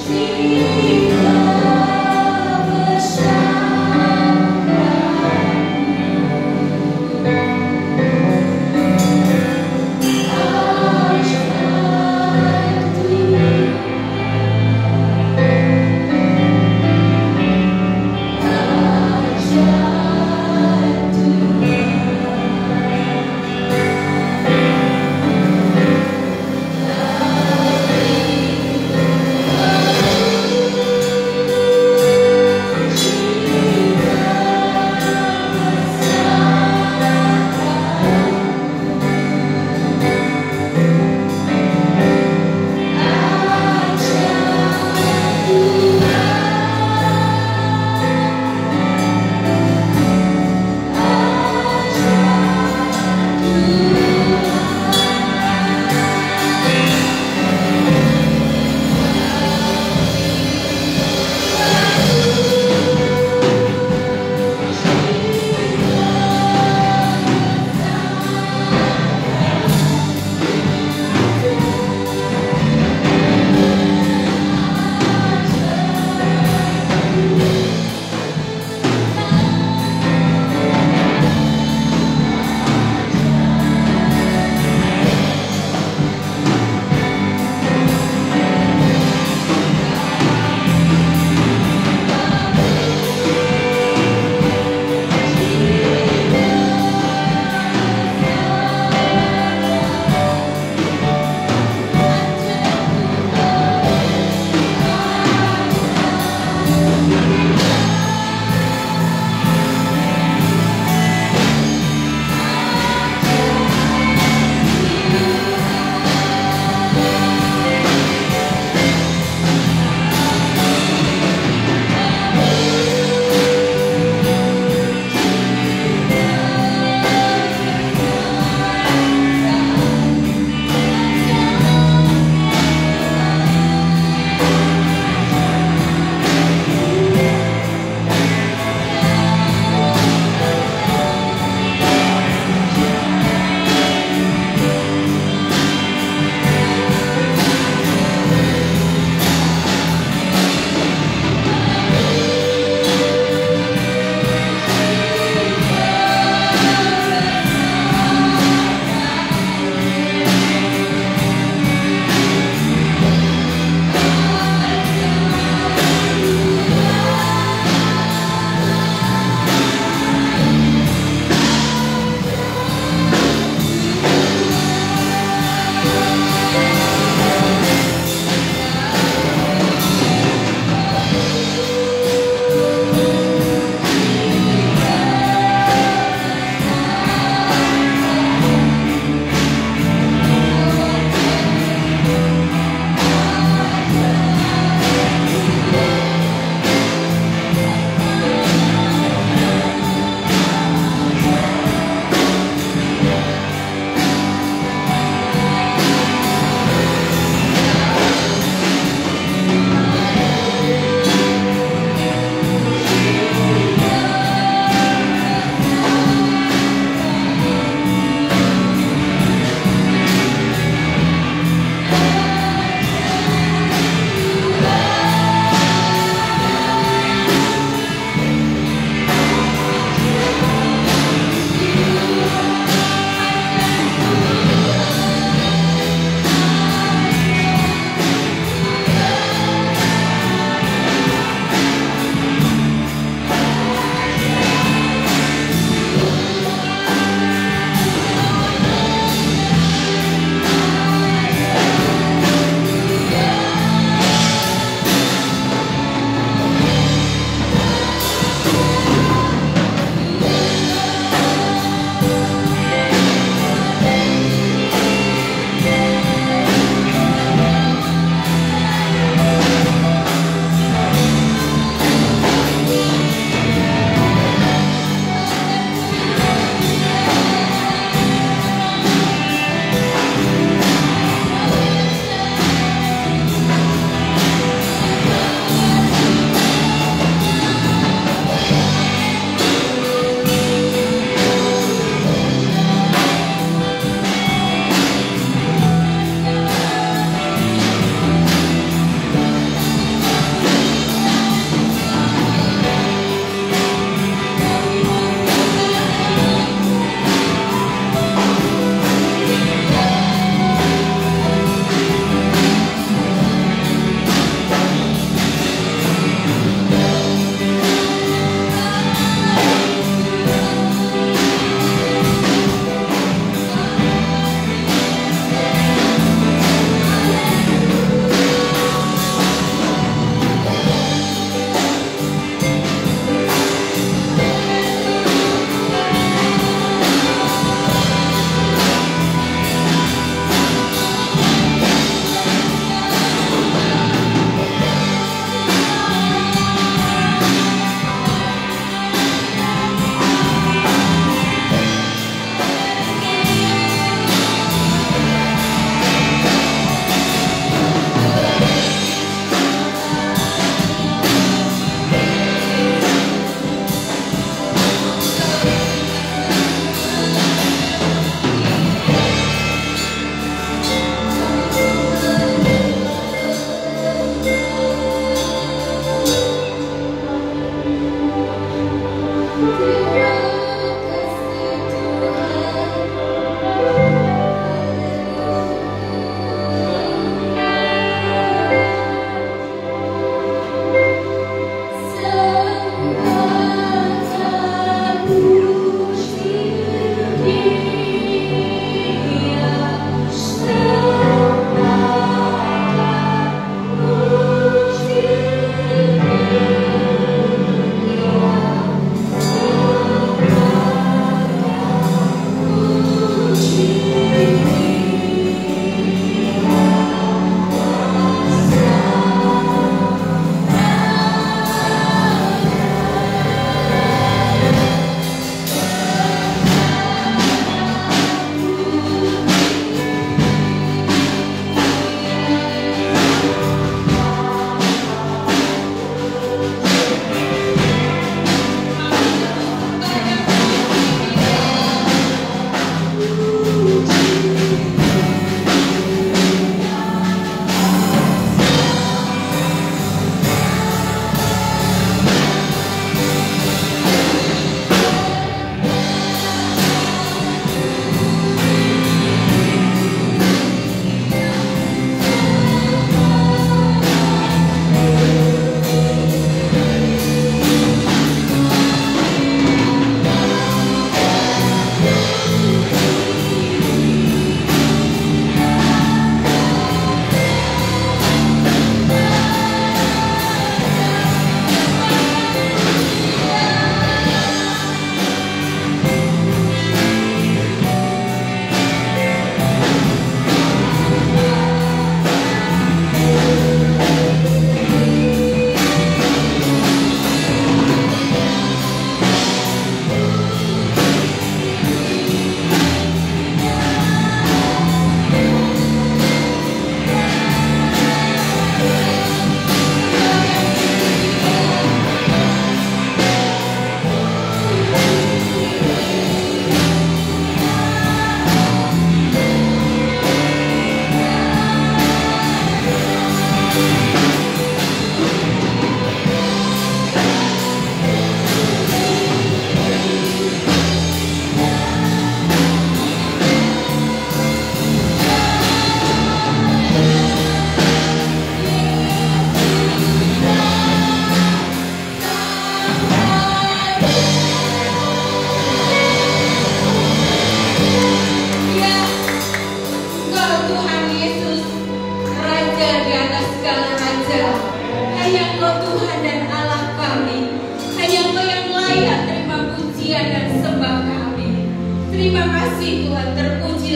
She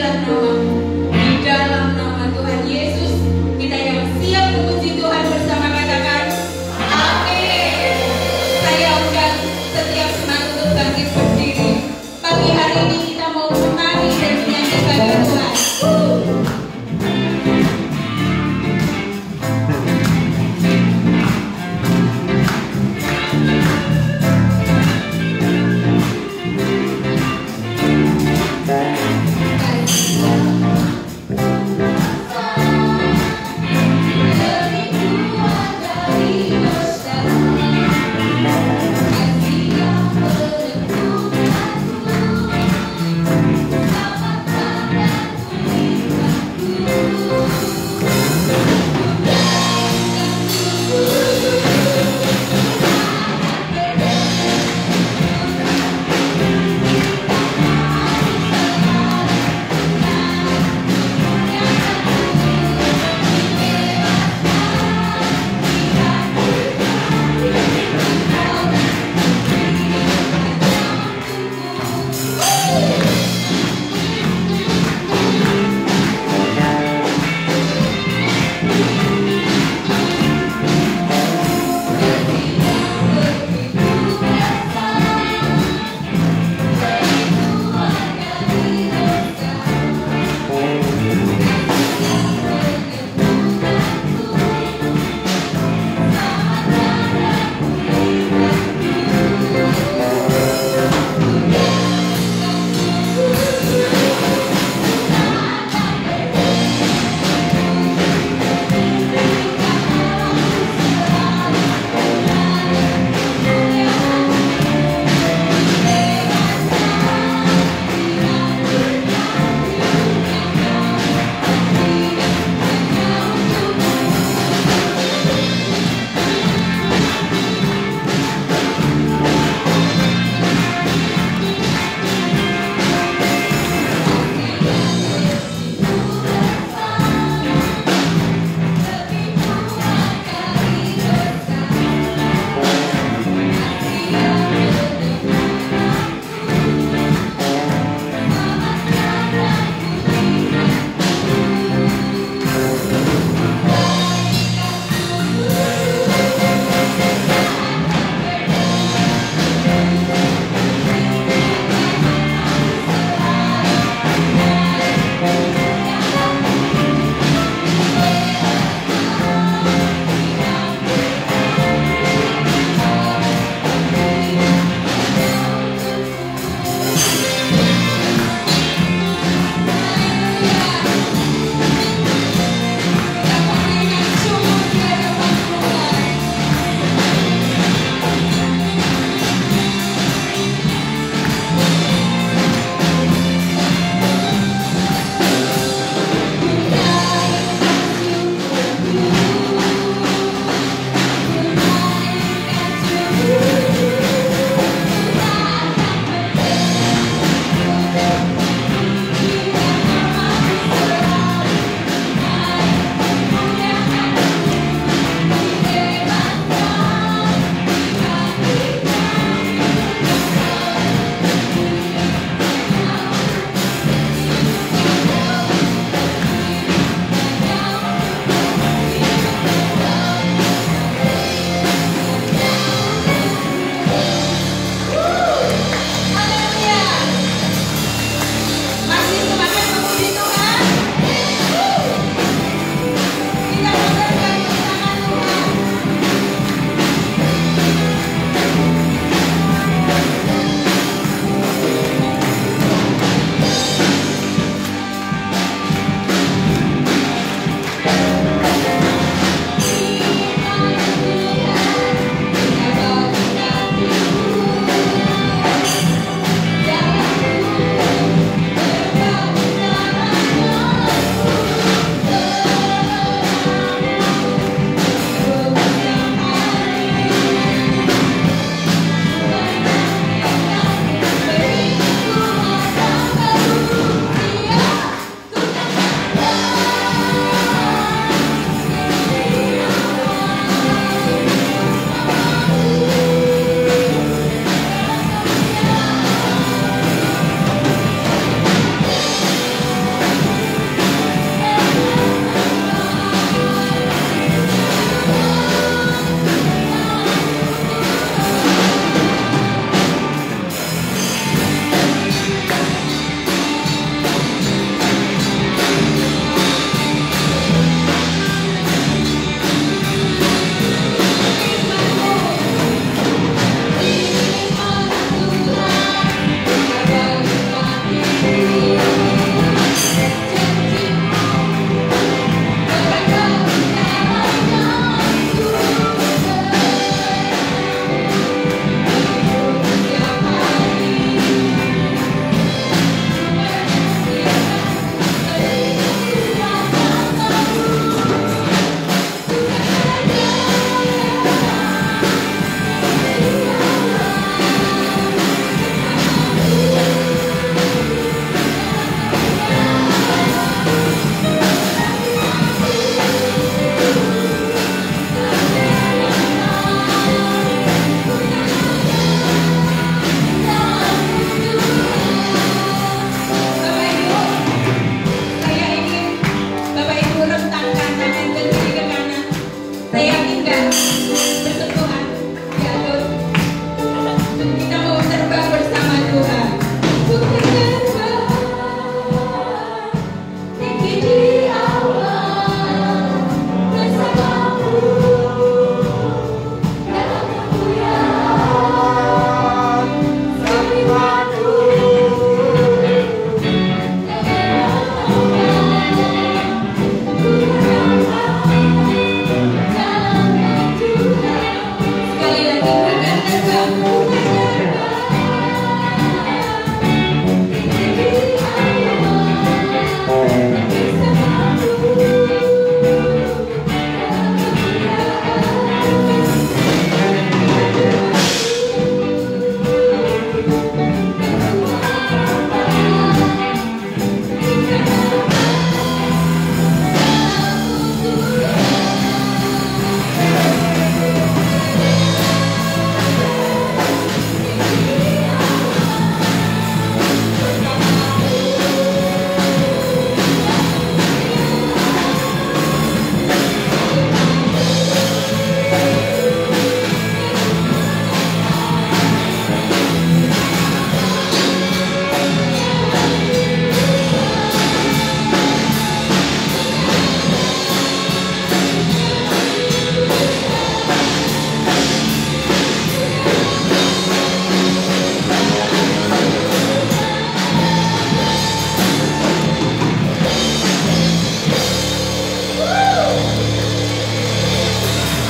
terpujilah nama-Mu. Di dalam nama Tuhan Yesus, kita yang siap memuji Tuhan bersama katakan amin. Saya undang setiap jemaat untuk bangkit berdiri. Pagi hari ini kita mau menari dan menyanyikan Tuhan.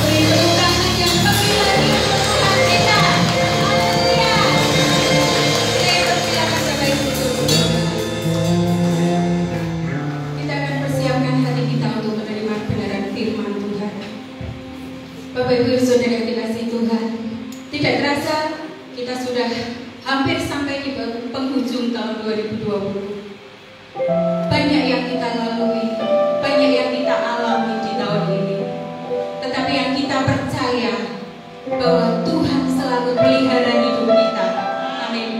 Beri tepuk tangan yang lebih lagi untuk Tuhan kita. Haleluya. Saya persilakan Bapak Ibu duduk. Kita akan persiapkan hati kita untuk menerima kebenaran firman Tuhan. Bapak Ibu Saudara yang dikasihi Tuhan, tidak terasa kita sudah hampir sampai di penghujung tahun 2020. Banyak yang kita lalui, banyak yang kita alami di tahun ini. Tetapi yang kita percaya bahwa Tuhan selalu melihara hidup kita. Amin.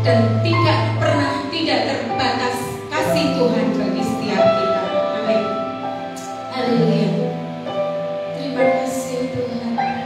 Dan tidak pernah tidak terbatas kasih Tuhan bagi setiap kita. Amin. Haleluya. Terima kasih Tuhan.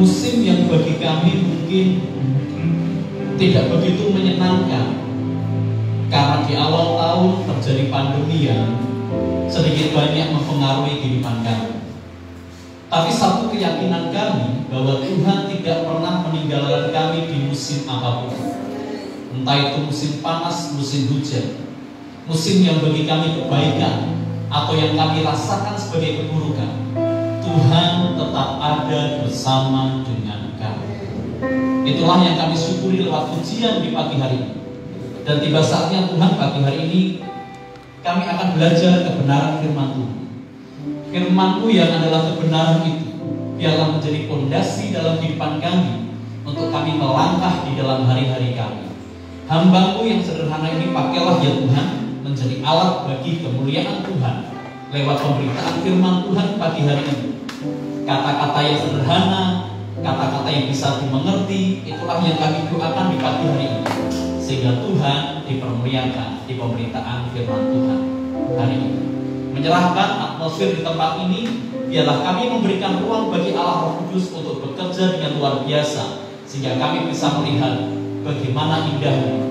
musim yang bagi kami mungkin tidak begitu menyenangkan, karena di awal tahun terjadi pandemi yang sedikit banyak mempengaruhi kehidupan kami. Tapi satu keyakinan kami bahwa Tuhan tidak pernah meninggalkan kami di musim apapun. Entah itu musim panas, musim hujan, musim yang bagi kami kebaikan atau yang kami rasakan sebagai keburukan, Tuhan tetap ada bersama dengan kami. Itulah yang kami syukuri lewat ujian di pagi hari ini. Dan tiba saatnya Tuhan, pagi hari ini kami akan belajar kebenaran firman Tuhan. Firman-Mu yang adalah kebenaran itu biarlah menjadi fondasi dalam kehidupan kami untuk kami melangkah di dalam hari-hari kami. Hamba-Mu yang sederhana ini pakailah ya Tuhan menjadi alat bagi kemuliaan Tuhan lewat pemberitaan firman Tuhan pagi hari ini. Kata-kata yang sederhana, kata-kata yang bisa dimengerti, itulah yang kami doakan di pagi hari ini, sehingga Tuhan dipermuliakan di pemberitaan firman Tuhan hari ini. Menyerahkan atmosfer di tempat ini, biarlah kami memberikan ruang bagi Allah Roh Kudus untuk bekerja dengan luar biasa, sehingga kami bisa melihat bagaimana indahnya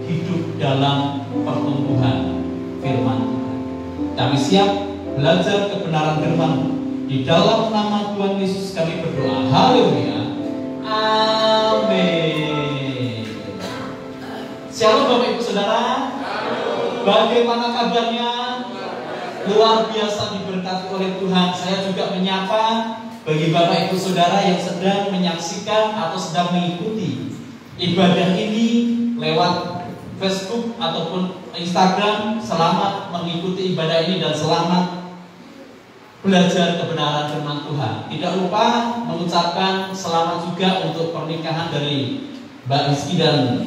hidup dalam pertumbuhan firman Tuhan. Kami siap belajar kebenaran firman. Di dalam nama Tuhan Yesus kami berdoa. Haleluya. Amin. Shalom Bapak Ibu Saudara. Bagaimana kabarnya? Luar biasa diberkati oleh Tuhan. Saya juga menyapa bagi Bapak Ibu Saudara yang sedang menyaksikan atau sedang mengikuti ibadah ini lewat Facebook ataupun Instagram. Selamat mengikuti ibadah ini dan selamat belajar kebenaran firman Tuhan. Tidak lupa mengucapkan selamat juga untuk pernikahan dari Mbak Rizky dan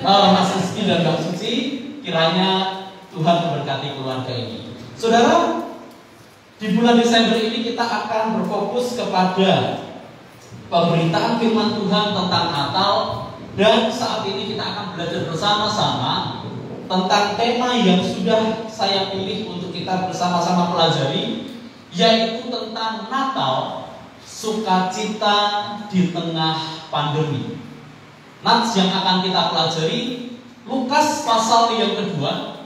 Mas Rizky dan Mbak Suci. Kiranya Tuhan memberkati keluarga ini. Saudara, di bulan Desember ini kita akan berfokus kepada pemberitaan firman Tuhan tentang Natal. Dan saat ini kita akan belajar bersama-sama tentang tema yang sudah saya pilih untuk kita bersama-sama pelajari, yaitu tentang Natal, sukacita di tengah pandemi. Nats yang akan kita pelajari Lukas pasal yang kedua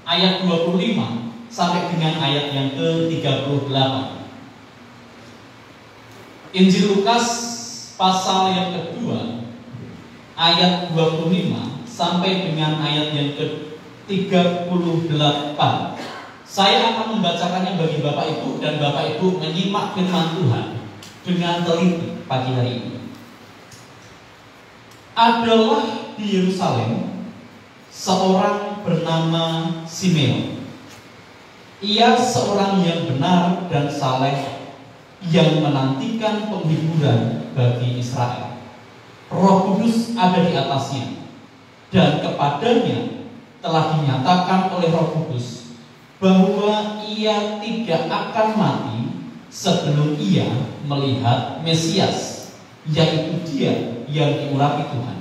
ayat 25 sampai dengan ayat yang ke-38. Injil Lukas pasal yang kedua ayat 25 sampai dengan ayat yang ke-38. Saya akan membacakannya bagi Bapak Ibu, dan Bapak Ibu menyimak firman Tuhan dengan teliti pagi hari ini. Adalah di Yerusalem seorang bernama Simeon. Ia seorang yang benar dan saleh, yang menantikan penghiburan bagi Israel. Roh Kudus ada di atasnya, dan kepadanya telah dinyatakan oleh Roh Kudus bahwa ia tidak akan mati sebelum ia melihat Mesias, yaitu Dia yang diurapi Tuhan.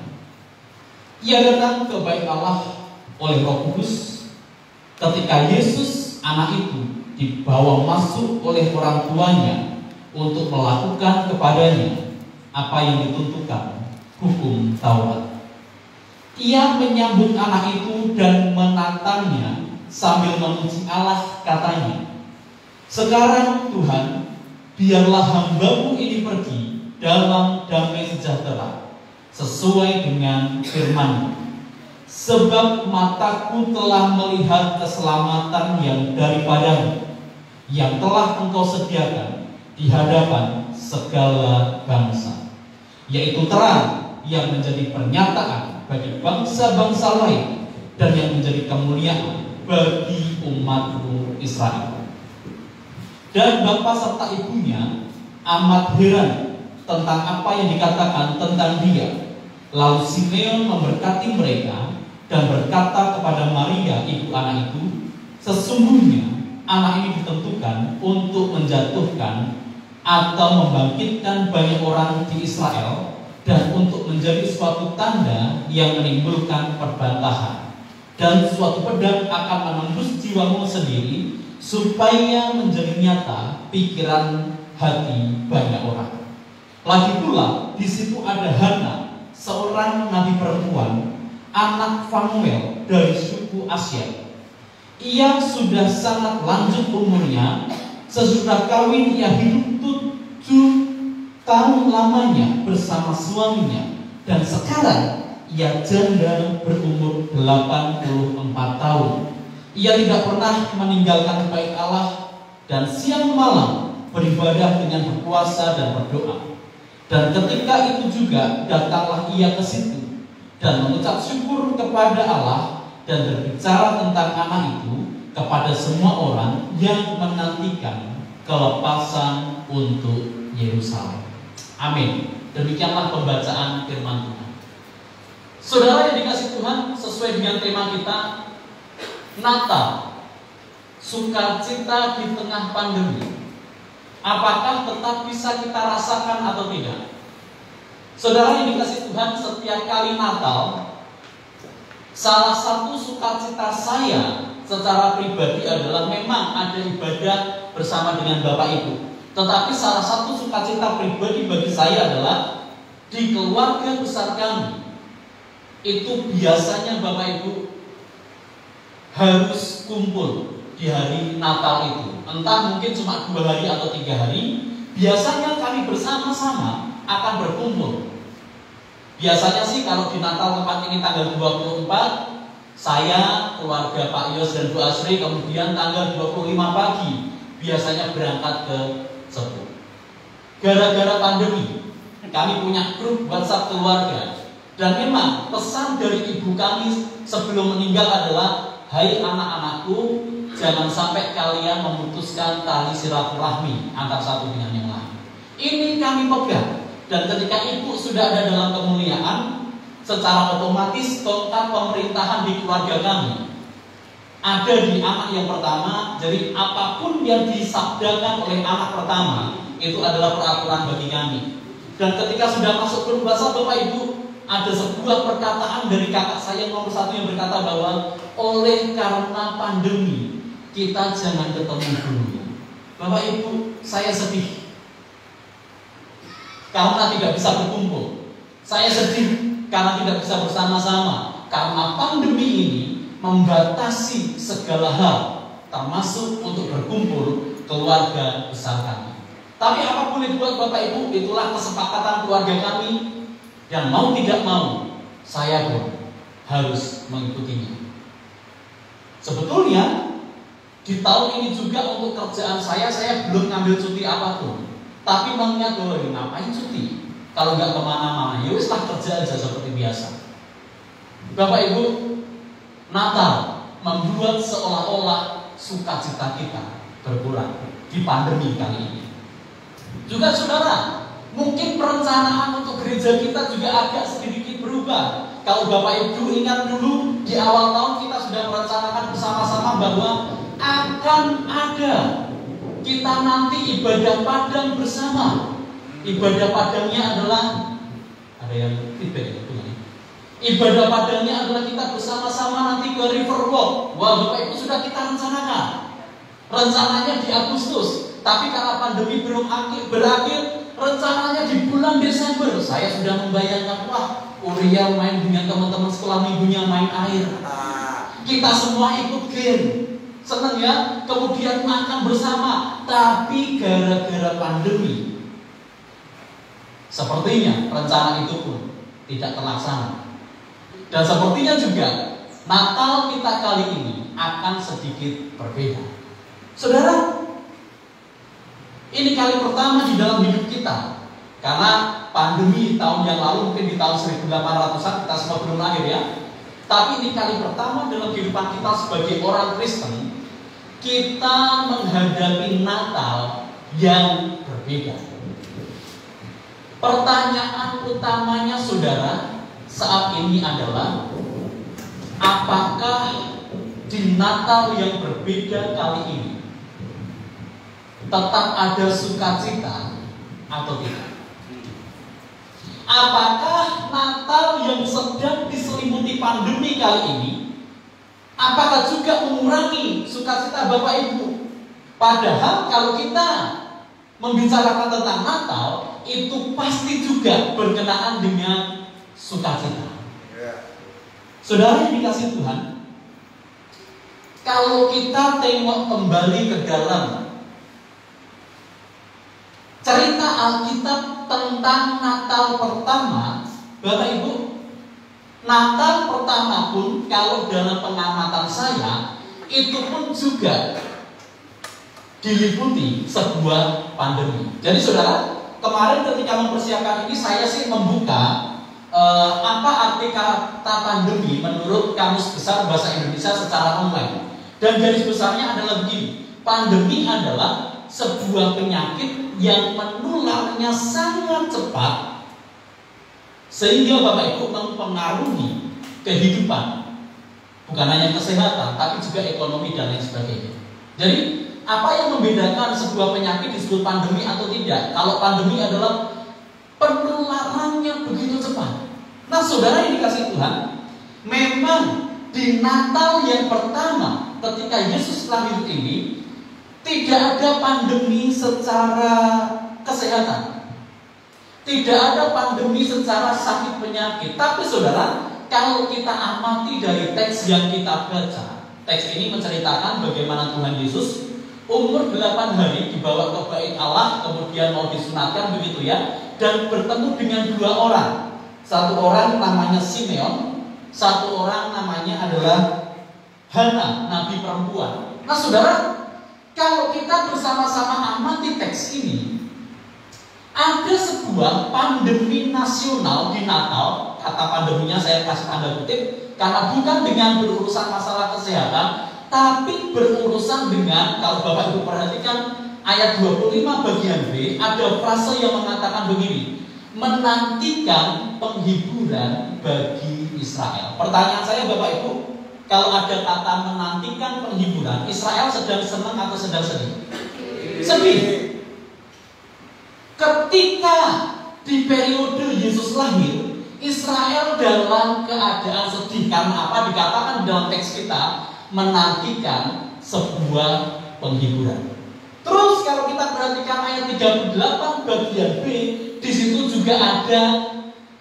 Ia datang ke bait Allah oleh Roh Kudus ketika Yesus anak itu dibawa masuk oleh orang tuanya untuk melakukan kepadanya apa yang ditentukan hukum Taurat. Ia menyambut anak itu dan menatangnya sambil memuji Allah, katanya, "Sekarang Tuhan, biarlah hamba-Mu ini pergi dalam damai sejahtera sesuai dengan firman-Mu. Sebab mataku telah melihat keselamatan yang daripada-Mu, yang telah Engkau sediakan di hadapan segala bangsa, yaitu terang yang menjadi pernyataan bagi bangsa-bangsa lain dan yang menjadi kemuliaan bagi umat-Mu Israel." Dan bapa serta ibunya amat heran tentang apa yang dikatakan tentang dia. Lalu Simeon memberkati mereka dan berkata kepada Maria ibu anak itu, "Sesungguhnya anak ini ditentukan untuk menjatuhkan atau membangkitkan banyak orang di Israel, dan untuk menjadi suatu tanda yang menimbulkan perbantahan, dan suatu pedang akan menembus jiwamu sendiri, supaya menjadi nyata pikiran hati banyak orang." Lagi pula di situ ada Hana, seorang nabi perempuan, anak Fanuel dari suku Asyer. Ia sudah sangat lanjut umurnya. Sesudah kawin ia hidup 7 tahun lamanya bersama suaminya, dan sekarang ia janda berumur 84 tahun. Ia tidak pernah meninggalkan baik Allah dan siang malam beribadah dengan berpuasa dan berdoa. Dan ketika itu juga datanglah ia ke situ dan mengucap syukur kepada Allah dan berbicara tentang anak itu kepada semua orang yang menantikan kelepasan untuk Yerusalem. Amin. Demikianlah pembacaan firman Tuhan. Saudara yang dikasihi Tuhan, sesuai dengan tema kita, Natal, sukacita di tengah pandemi. Apakah tetap bisa kita rasakan atau tidak? Saudara yang dikasihi Tuhan, setiap kali Natal, salah satu sukacita saya secara pribadi adalah memang ada ibadah bersama dengan Bapak Ibu. Tetapi salah satu sukacita pribadi bagi saya adalah di keluarga besar kami itu biasanya Bapak Ibu harus kumpul di hari Natal itu. Entah mungkin cuma 2 hari atau 3 hari. Biasanya kami bersama-sama akan berkumpul. Biasanya sih kalau di Natal tempat ini tanggal 24, saya, keluarga Pak Yos dan Bu Asri, kemudian tanggal 25 pagi biasanya berangkat ke Cepu. Gara-gara pandemi, kami punya grup WhatsApp keluarga. Dan memang pesan dari ibu kami sebelum meninggal adalah, hai anak-anakku, jangan sampai kalian memutuskan tali silaturahmi antara satu dengan yang lain. Ini kami pegang. Dan ketika ibu sudah ada dalam kemuliaan, secara otomatis tongkat pemerintahan di keluarga kami ada di anak yang pertama. Jadi apapun yang disabdakan oleh anak pertama itu adalah peraturan bagi kami. Dan ketika sudah masuk ke bahasa Bapak Ibu, ada sebuah perkataan dari kakak saya nomor 1 yang berkata bahwa oleh karena pandemi kita jangan ketemu dulu. Bapak Ibu, saya sedih karena tidak bisa berkumpul. Saya sedih karena tidak bisa bersama-sama, karena pandemi ini membatasi segala hal, termasuk untuk berkumpul keluarga besar kami. Tapi apapun itu buat Bapak Ibu, itulah kesepakatan keluarga kami, dan mau tidak mau saya pun harus mengikutinya. Sebetulnya di tahun ini juga untuk kerjaan saya belum ngambil cuti apapun. Tapi mengingat bahwa ngapain cuti kalau nggak kemana-mana, ya wis lah kerja aja seperti biasa. Bapak Ibu, Natal membuat seolah-olah sukacita kita berkurang di pandemi kali ini. Juga saudara, mungkin perencanaan untuk gereja kita juga agak sedikit berubah. Kalau Bapak Ibu ingat dulu di awal tahun kita sudah merencanakan bersama-sama bahwa akan ada kita nanti ibadah padang bersama. Ibadah padangnya adalah, ada yang feedback itu kan? Ibadah padangnya adalah kita bersama-sama nanti ke River Walk. Wah, Bapak Ibu sudah kita rencanakan. Rencananya di Agustus, tapi karena pandemi belum berakhir, rencananya di bulan Desember. Saya sudah membayangkan, wah, Uriel main dengan teman-teman sekolah minggunya main air. Kita semua ikut game. Senang ya, kemudian makan bersama. Tapi gara-gara pandemi, sepertinya rencana itu pun tidak terlaksana. Dan sepertinya juga Natal kita kali ini akan sedikit berbeda. Saudara, ini kali pertama di dalam hidup kita. Karena pandemi tahun yang lalu, mungkin di tahun 1800-an kita semua belum lahir ya. Tapi ini kali pertama dalam kehidupan kita sebagai orang Kristen, kita menghadapi Natal yang berbeda. Pertanyaan utamanya saudara saat ini adalah, apakah di Natal yang berbeda kali ini tetap ada sukacita atau tidak? Apakah Natal yang sedang diselimuti pandemi kali ini, apakah juga mengurangi sukacita Bapak Ibu? Padahal kalau kita membicarakan tentang Natal, itu pasti juga berkenaan dengan sukacita. Saudara yang dikasihi Tuhan, kalau kita tengok kembali ke dalam cerita Alkitab tentang Natal pertama, Bapak Ibu, Natal pertama pun kalau dalam pengamatan saya itu pun juga diliputi sebuah pandemi. Jadi saudara, kemarin ketika mempersiapkan ini saya sih membuka apa arti kata pandemi menurut Kamus Besar Bahasa Indonesia secara online. Dan garis besarnya adalah begini, pandemi adalah sebuah penyakit yang menularnya sangat cepat sehingga Bapak Ibu mempengaruhi kehidupan, bukan hanya kesehatan tapi juga ekonomi dan lain sebagainya. Jadi apa yang membedakan sebuah penyakit disebut pandemi atau tidak? Kalau pandemi adalah penularannya begitu cepat. Nah saudara yang dikasihi Tuhan, memang di Natal yang pertama ketika Yesus lahir ini tidak ada pandemi secara kesehatan, tidak ada pandemi secara sakit penyakit. Tapi saudara, kalau kita amati dari teks yang kita baca, teks ini menceritakan bagaimana Tuhan Yesus umur 8 hari dibawa ke bait Allah, kemudian mau disunatkan begitu ya, dan bertemu dengan 2 orang. Satu orang namanya Simeon, satu orang namanya adalah Hana, nabi perempuan. Nah saudara, kalau kita bersama-sama amati teks ini, ada sebuah pandemi nasional di Natal. Kata pandeminya saya kasih tanda kutip, karena bukan dengan berurusan masalah kesehatan, tapi berurusan dengan, kalau Bapak Ibu perhatikan ayat 25 bagian B, ada frase yang mengatakan begini, menantikan penghiburan bagi Israel. Pertanyaan saya Bapak Ibu, kalau ada kata menantikan penghiburan, Israel sedang senang atau sedang sedih? Sedih. Ketika di periode Yesus lahir, Israel dalam keadaan sedih. Karena apa? Dikatakan dalam teks kita, menantikan sebuah penghiburan. Terus kalau kita perhatikan ayat 38 bagian B, di situ juga ada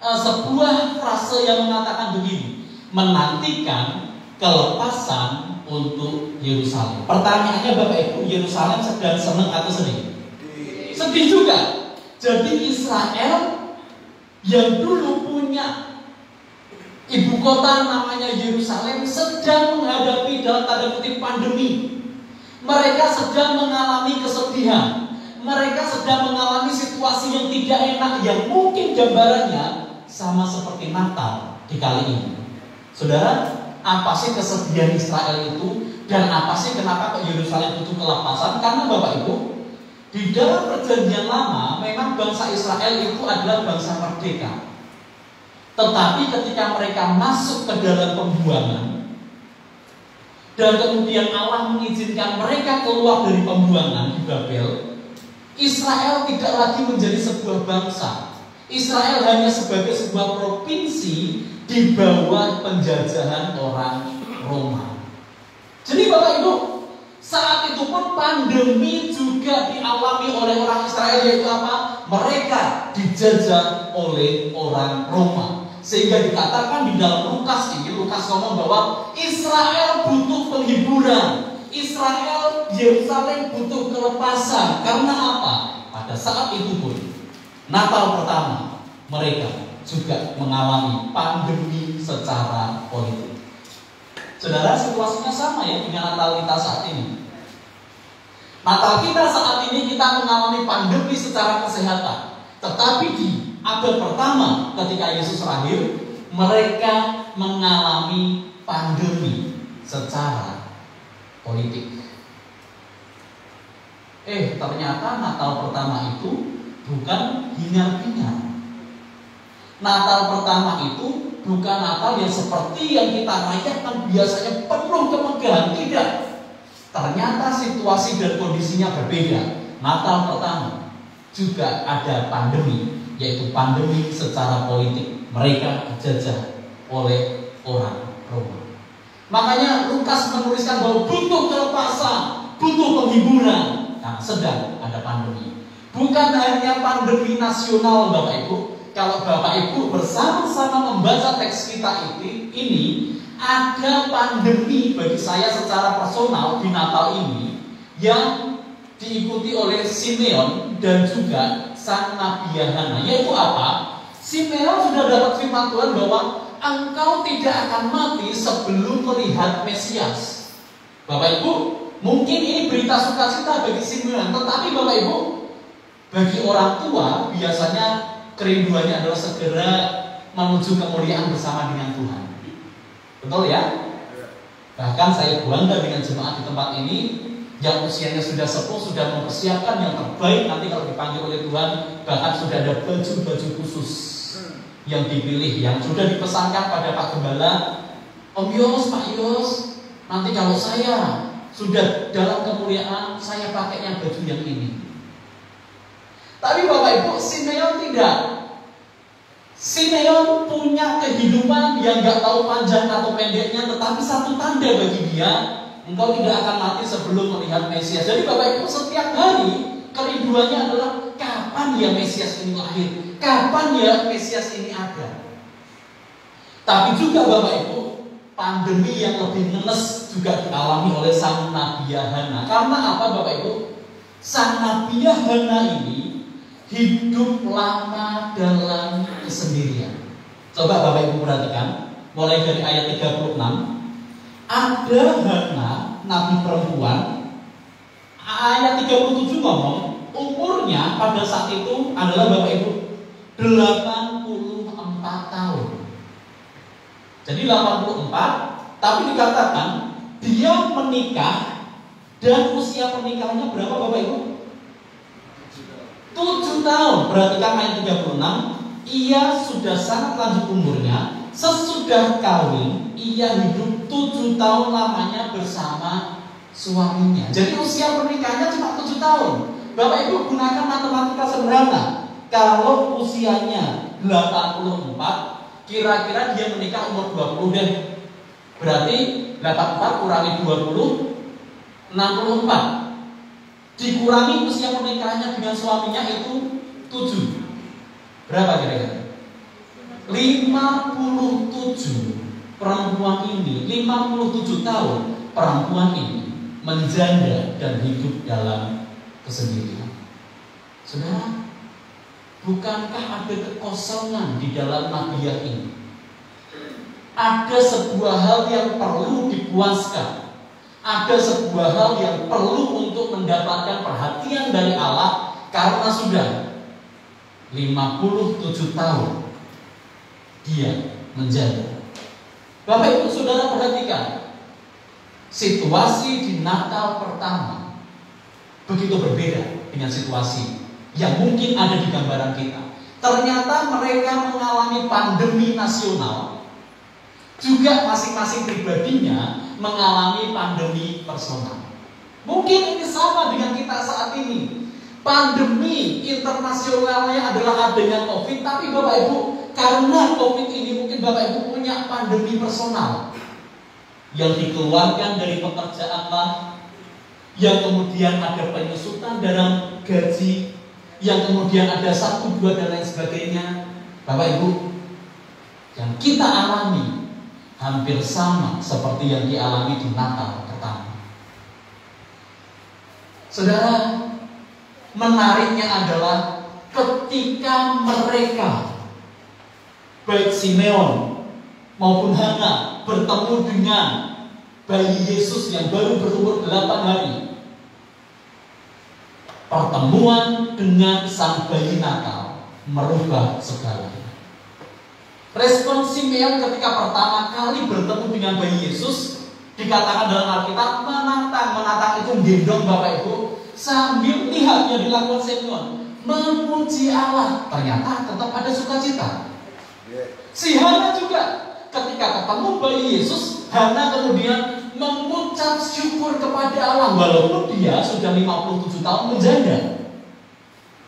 sebuah frase yang mengatakan begini, menantikan kelepasan untuk Yerusalem. Pertanyaannya Bapak Ibu, Yerusalem sedang senang atau sedih? Sedih juga. Jadi Israel yang dulu punya ibu kota namanya Yerusalem sedang menghadapi dalam tanda kutip pandemi. Mereka sedang mengalami kesedihan. Mereka sedang mengalami situasi yang tidak enak, yang mungkin gambarannya sama seperti Natal di kali ini. Saudara, apa sih kesedihan Israel itu? Dan apa sih kenapa ke Yerusalem butuh kelepasan? Karena Bapak Ibu, di dalam perjanjian lama memang bangsa Israel itu adalah bangsa merdeka. Tetapi ketika mereka masuk ke dalam pembuangan, dan kemudian Allah mengizinkan mereka keluar dari pembuangan di Babel, Israel tidak lagi menjadi sebuah bangsa. Israel hanya sebagai sebuah provinsi di bawah penjajahan orang Roma. Jadi Bapak Ibu, saat itu pun pandemi juga dialami oleh orang Israel, yaitu apa? Mereka dijajah oleh orang Roma. Sehingga dikatakan di dalam Lukas ini, Lukas ngomong bahwa Israel butuh penghiburan, Israel, Yerusalem butuh kelepasan. Karena apa? Pada saat itu pun Natal pertama mereka juga mengalami pandemi secara politik. Saudara, situasinya sama ya dengan Natal kita saat ini. Natal kita saat ini kita mengalami pandemi secara kesehatan. Tetapi di abad pertama ketika Yesus lahir, mereka mengalami pandemi secara politik. Ternyata Natal pertama itu bukan hingar-bingar. Natal pertama itu bukan Natal yang seperti yang kita rayakan biasanya penuh kemegahan. Tidak. Ternyata situasi dan kondisinya berbeda. Natal pertama juga ada pandemi, yaitu pandemi secara politik. Mereka dijajah oleh orang Roma. Makanya Lukas menuliskan bahwa butuh kelepasan, butuh penghiburan, karena sedang ada pandemi. Bukan hanya pandemi nasional Bapak Ibu. Kalau Bapak Ibu bersama-sama membaca teks kita ini ada pandemi bagi saya secara personal di Natal ini yang diikuti oleh Simeon dan juga sang Nabi Hana. Yaitu apa? Simeon sudah dapat firman Tuhan bahwa engkau tidak akan mati sebelum melihat Mesias. Bapak Ibu, mungkin ini berita sukacita bagi Simeon, tetapi Bapak Ibu, bagi orang tua biasanya kerinduannya adalah segera menuju kemuliaan bersama dengan Tuhan. Betul ya? Bahkan saya bangga dengan jemaat di tempat ini yang usianya sudah sepuh, sudah mempersiapkan yang terbaik. Nanti kalau dipanggil oleh Tuhan, bahkan sudah ada baju-baju khusus yang dipilih, yang sudah dipesankan pada Pak Gembala. Om Yos, Pak Yos, nanti kalau saya sudah dalam kemuliaan, saya pakainya baju yang ini. Tapi Bapak Ibu, Simeon tidak. Simeon punya kehidupan yang gak tahu panjang atau pendeknya, tetapi satu tanda bagi dia, engkau tidak akan mati sebelum melihat Mesias. Jadi Bapak Ibu, setiap hari kerinduannya adalah kapan ya Mesias ini lahir, kapan ya Mesias ini ada. Tapi juga Bapak Ibu, pandemi yang lebih ngenes juga dialami oleh sang Nabi Hana. Karena apa Bapak Ibu? Sang Nabi Hana ini hidup lama dalam kesendirian. Coba Bapak Ibu perhatikan, mulai dari ayat 36. Ada Hana, nabi perempuan. Ayat 37 ngomong, umurnya pada saat itu adalah Bapak Ibu 84 tahun. Jadi 84, tapi dikatakan dia menikah dan usia pernikahannya berapa Bapak Ibu? 7 tahun. Perhatikan ayat 36. Ia sudah sangat lanjut umurnya. Sesudah kawin, ia hidup 7 tahun lamanya bersama suaminya. Jadi usia pernikahannya cuma 7 tahun. Bapak Ibu gunakan matematika sederhana. Kalau usianya 84, kira-kira dia menikah umur 20 deh. Berarti 84 kurangi 20, 64. Dikurangi usia pernikahannya dengan suaminya itu 7. Berapa kira-kira? 57. Perempuan ini 57 tahun perempuan ini menjanda dan hidup dalam kesendirian. Saudara, bukankah ada kekosongan di dalam nabiah ini? Ada sebuah hal yang perlu dipuaskan. Ada sebuah hal yang perlu untuk mendapatkan perhatian dari Allah, karena sudah 57 tahun dia menjanda. Bapak Ibu Saudara perhatikan, situasi di Natal pertama begitu berbeda dengan situasi yang mungkin ada di gambaran kita. Ternyata mereka mengalami pandemi nasional, juga masing-masing pribadinya mengalami pandemi personal. Mungkin ini sama dengan kita saat ini. Pandemi internasionalnya adalah adanya COVID, tapi Bapak Ibu, karena COVID ini mungkin Bapak Ibu punya pandemi personal yang dikeluarkan dari pekerjaan, yang kemudian ada penyusutan dalam gaji, yang kemudian ada 1, 2 dan lain sebagainya. Bapak Ibu, yang kita alami hampir sama seperti yang dialami di Natal pertama. Saudara, menariknya adalah ketika mereka, baik Simeon maupun Hana, bertemu dengan bayi Yesus yang baru berumur 8 hari, pertemuan dengan sang bayi Natal merubah segalanya. Respon Simeon ketika pertama kali bertemu dengan bayi Yesus, dikatakan dalam Alkitab menatang itu gendong Bapak Ibu, sambil lihat yang dilakukan Simeon, memuji Allah. Ternyata tetap ada sukacita. Si Hana juga ketika ketemu bayi Yesus, Hana kemudian mengucap syukur kepada Allah walaupun dia sudah 57 tahun menjanda.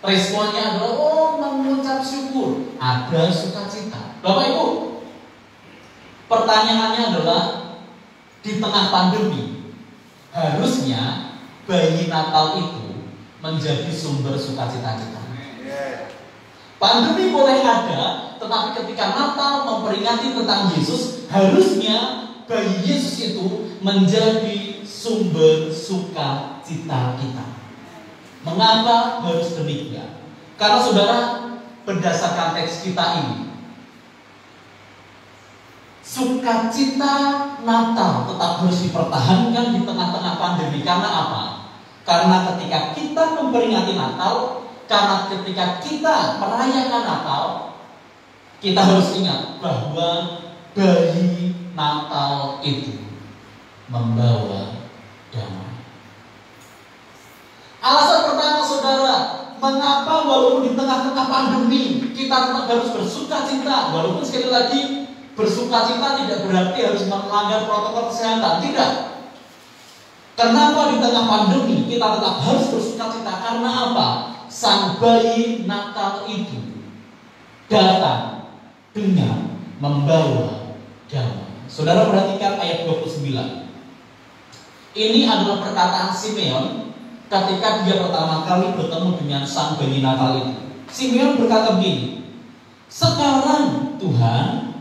Responnya adalah mengucap syukur, ada sukacita. Bapak Ibu, pertanyaannya adalah di tengah pandemi, harusnya bayi Natal itu menjadi sumber sukacita kita. Pandemi boleh ada, tetapi ketika Natal memperingati tentang Yesus, harusnya bayi Yesus itu menjadi sumber sukacita kita. Mengapa harus demikian? Karena saudara, berdasarkan teks kita ini, sukacita Natal tetap harus dipertahankan di tengah-tengah pandemi. Karena apa? Karena ketika kita memperingati Natal, karena ketika kita merayakan Natal, kita harus ingat bahwa bayi Natal itu membawa damai. Alasan pertama saudara, mengapa walaupun di tengah-tengah pandemi kita tetap harus bersukacita, walaupun sekali lagi bersukacita tidak berarti harus melanggar protokol kesehatan, tidak. Kenapa di tengah pandemi kita tetap harus bersukacita? Karena apa? Sang bayi Natal itu datang dengan membawa damai. Saudara perhatikan ayat 29. Ini adalah perkataan Simeon ketika dia pertama kali bertemu dengan sang bayi Natal itu. Simeon berkata begini, "Sekarang Tuhan,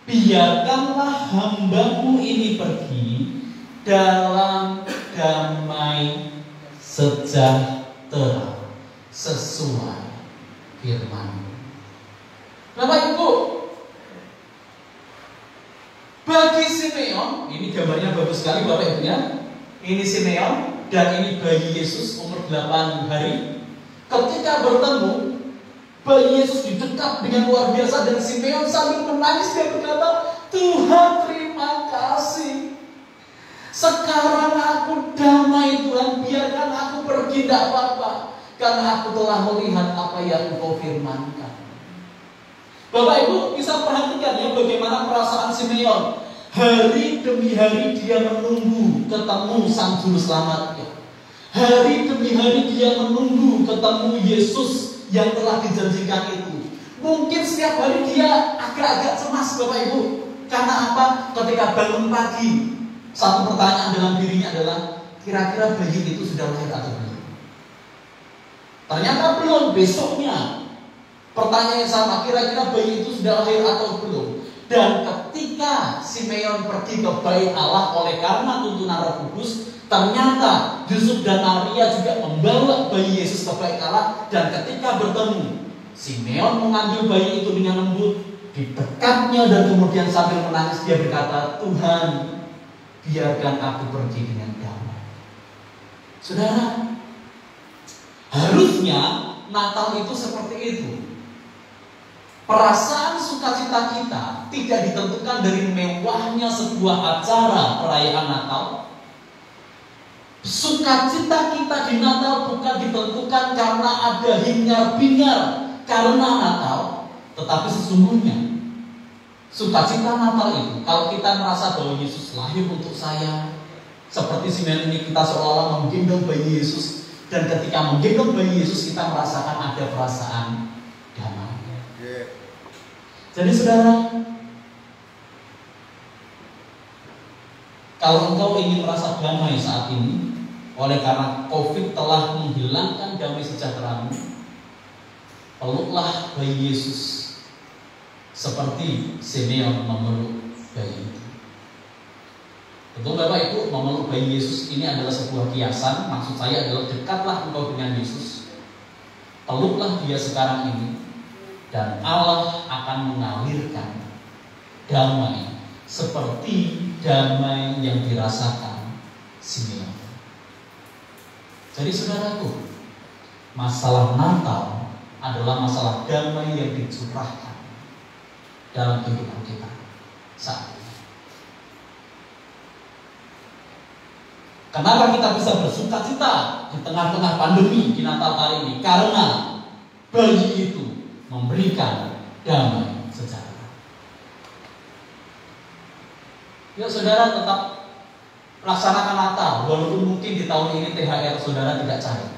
biarkanlah hamba-Mu ini pergi dalam damai sejahtera sesuai firman-Mu." Bapak Ibu, bagi Simeon, ini gambarnya bagus sekali Bapak Ibu ya. Ini Simeon dan ini bayi Yesus umur 8 hari. Ketika bertemu, bayi Yesus didekat dengan luar biasa dan Simeon sambil menangis dia berkata, "Tuhan, terima kasih. Sekarang aku damai Tuhan, biarkan aku pergi tidak apa-apa, karena aku telah melihat apa yang Engkau firmankan." Bapak Ibu bisa perhatikan ya bagaimana perasaan Simeon. Hari demi hari dia menunggu ketemu sang juru selamatnya. Hari demi hari dia menunggu ketemu Yesus yang telah dijanjikan itu. Mungkin setiap hari dia agak-agak cemas Bapak Ibu. Karena apa? Ketika bangun pagi, satu pertanyaan dalam dirinya adalah, kira-kira bayi itu sudah lahir atau belum? Ternyata belum. Besoknya pertanyaan yang sama, kira-kira bayi itu sudah lahir atau belum? Dan ketika Simeon pergi ke bait Allah oleh karena tuntunan Roh Kudus, ternyata Yusuf dan Maria juga membawa bayi Yesus ke bait Allah. Dan ketika bertemu, Simeon mengambil bayi itu dengan lembut, didekapnya dan kemudian sambil menangis dia berkata, "Tuhan, biarkan aku pergi dengan damai." Saudara, harusnya Natal itu seperti itu. Perasaan sukacita kita tidak ditentukan dari mewahnya sebuah acara perayaan Natal. Sukacita kita di Natal bukan ditentukan karena ada hingar-bingar karena Natal, tetapi sesungguhnya sukacita Natal itu, kalau kita merasa bahwa Yesus lahir untuk saya, seperti Simeon ini kita seolah-olah menggendong bayi Yesus, dan ketika menggendong bayi Yesus kita merasakan ada perasaan damai. Jadi saudara, kalau engkau ingin merasa damai saat ini, oleh karena COVID telah menghilangkan damai sejahteramu, peluklah bayi Yesus seperti Simeon memeluk bayi itu. Tentu Bapak Ibu, memeluk bayi Yesus ini adalah sebuah kiasan. Maksud saya adalah dekatlah engkau dengan Yesus, peluklah dia sekarang ini, dan Allah akan mengalirkan damai seperti damai yang dirasakan Simeon. Jadi saudaraku, masalah Natal adalah masalah damai yang dicurahkan dalam kehidupan kita saat ini. Kenapa kita bisa bersukacita di tengah-tengah pandemi di Natal kali ini? Karena bayi itu memberikan damai sejahtera. Ya saudara, tetap laksanakan Natal, walaupun mungkin di tahun ini THR saudara tidak cair.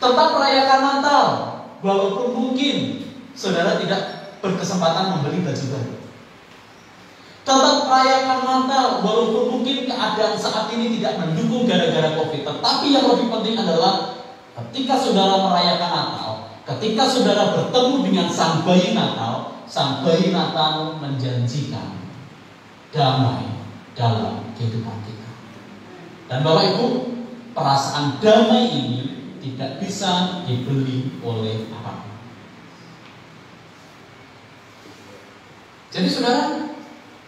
Tetap merayakan Natal, walaupun mungkin saudara tidak berkesempatan membeli baju baru. Tetap merayakan Natal, walaupun mungkin keadaan saat ini tidak mendukung gara-gara COVID. Tetapi yang lebih penting adalah ketika saudara merayakan Natal, ketika saudara bertemu dengan sang bayi Natal menjanjikan damai dalam kehidupan kita. Dan Bapak Ibu, perasaan damai ini tidak bisa dibeli oleh apapun. Jadi saudara,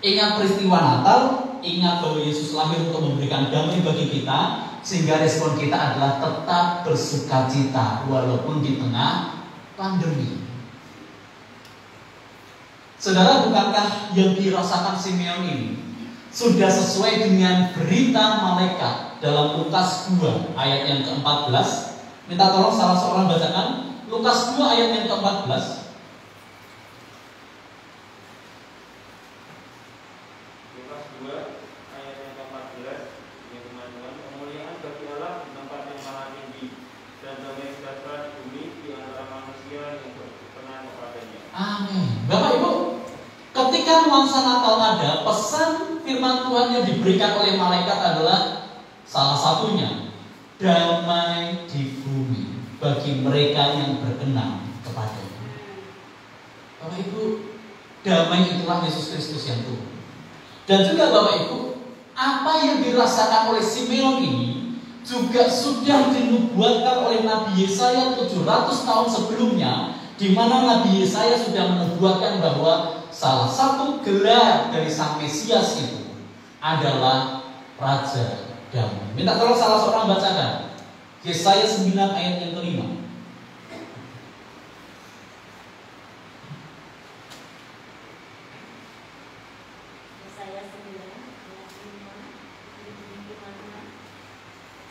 ingat peristiwa Natal, ingat bahwa Yesus lahir untuk memberikan damai bagi kita, sehingga respon kita adalah tetap bersukacita walaupun di tengah pandemi. Saudara, bukankah yang dirasakan Simeon ini sudah sesuai dengan berita malaikat dalam Lukas 2 ayat yang ke-14? Minta tolong salah seorang bacakan Lukas 2 ayat yang ke-14. Amin. Bapak Ibu, ketika nuansa Natal ada, pesan firman Tuhan yang diberikan oleh malaikat adalah salah satunya damai di bumi bagi mereka yang berkenan kepadanya. Bapak Ibu, damai itulah Yesus Kristus yang turun. Dan juga Bapak Ibu, apa yang dirasakan oleh Simeon ini juga sudah dinubuatkan oleh Nabi Yesaya 700 tahun sebelumnya, di mana Nabi Yesaya sudah menubuatkan bahwa salah satu gelar dari Sang Mesias itu adalah Raja Damai. Minta tolong salah seorang bacakan Yesaya 9 ayat yang ke-5. Yesaya 9 ayat 5.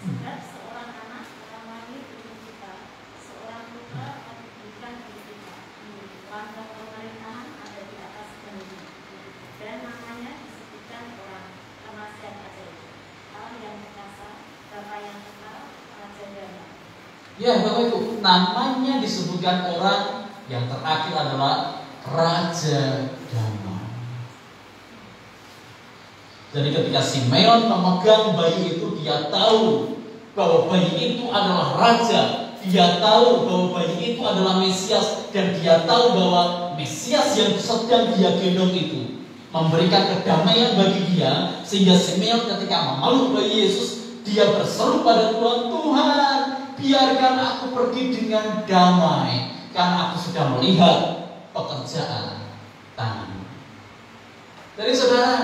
Sebab seorang anak merawani untuk kita, seorang putra akan diberikan bagi kita. Lambang pemerintahan ada di atas bumi, dan namanya disebutkan orang penasihat ajaib, Allah yang perkasa, Bapa yang kekal, Raja Damai. Ya Bapak Ibu, namanya disebutkan orang yang terakhir adalah Raja Damai. Jadi ketika Simeon memegang bayi itu, dia tahu bahwa bayi itu adalah raja. Dia tahu bahwa bayi itu adalah Mesias, dan dia tahu bahwa Mesias yang sedang dia gendong itu memberikan kedamaian bagi dia. Sehingga Simeon ketika memeluk bayi Yesus, dia berseru pada Tuhan, Tuhan, biarkan aku pergi dengan damai, karena aku sudah melihat pekerjaan tangan. Jadi saudara,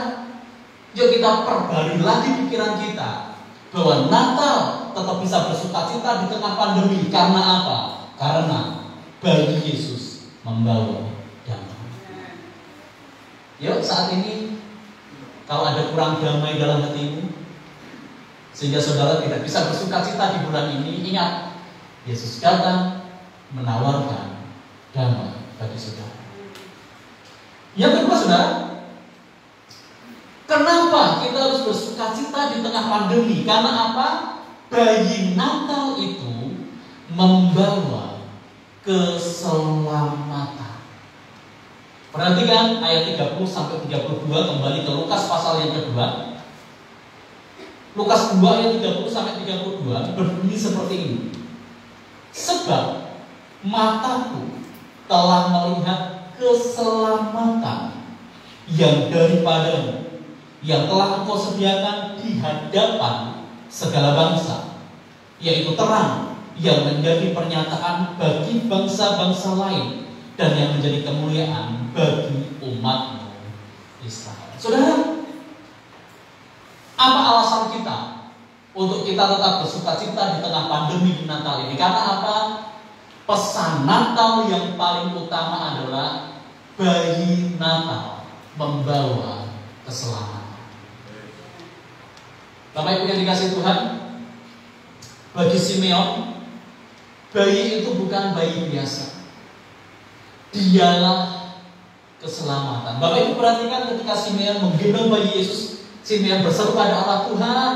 yuk kita perbarui lagi pikiran kita bahwa Natal tetap bisa bersukacita di tengah pandemi. Karena apa? Karena bayi Yesus membawa damai. Yuk saat ini, kalau ada kurang damai dalam hatimu, sehingga saudara tidak bisa bersukacita di bulan ini, ingat, Yesus datang menawarkan damai bagi saudara. Yang kedua saudara, kenapa kita harus bersukacita di tengah pandemi? Karena apa? Bayi Natal itu membawa keselamatan. Perhatikan ayat 30 sampai 32, kembali ke Lukas pasal yang kedua. Lukas 2 ayat 30 sampai 32 berbunyi seperti ini. Sebab mataku telah melihat keselamatan yang daripadamu, yang telah engkau sediakan di hadapan segala bangsa, yaitu terang yang menjadi pernyataan bagi bangsa-bangsa lain, dan yang menjadi kemuliaan bagi umatmu Israel. Saudara, apa alasan kita untuk kita tetap bersukacita di tengah pandemi di Natal ini? Karena apa? Pesan Natal yang paling utama adalah bayi Natal membawa keselamatan. Bapak Ibu yang dikasihi Tuhan, bagi Simeon, bayi itu bukan bayi biasa. Dialah keselamatan. Bapak Ibu perhatikan ketika Simeon menggendong bayi Yesus, Simeon berseru pada Allah, Tuhan,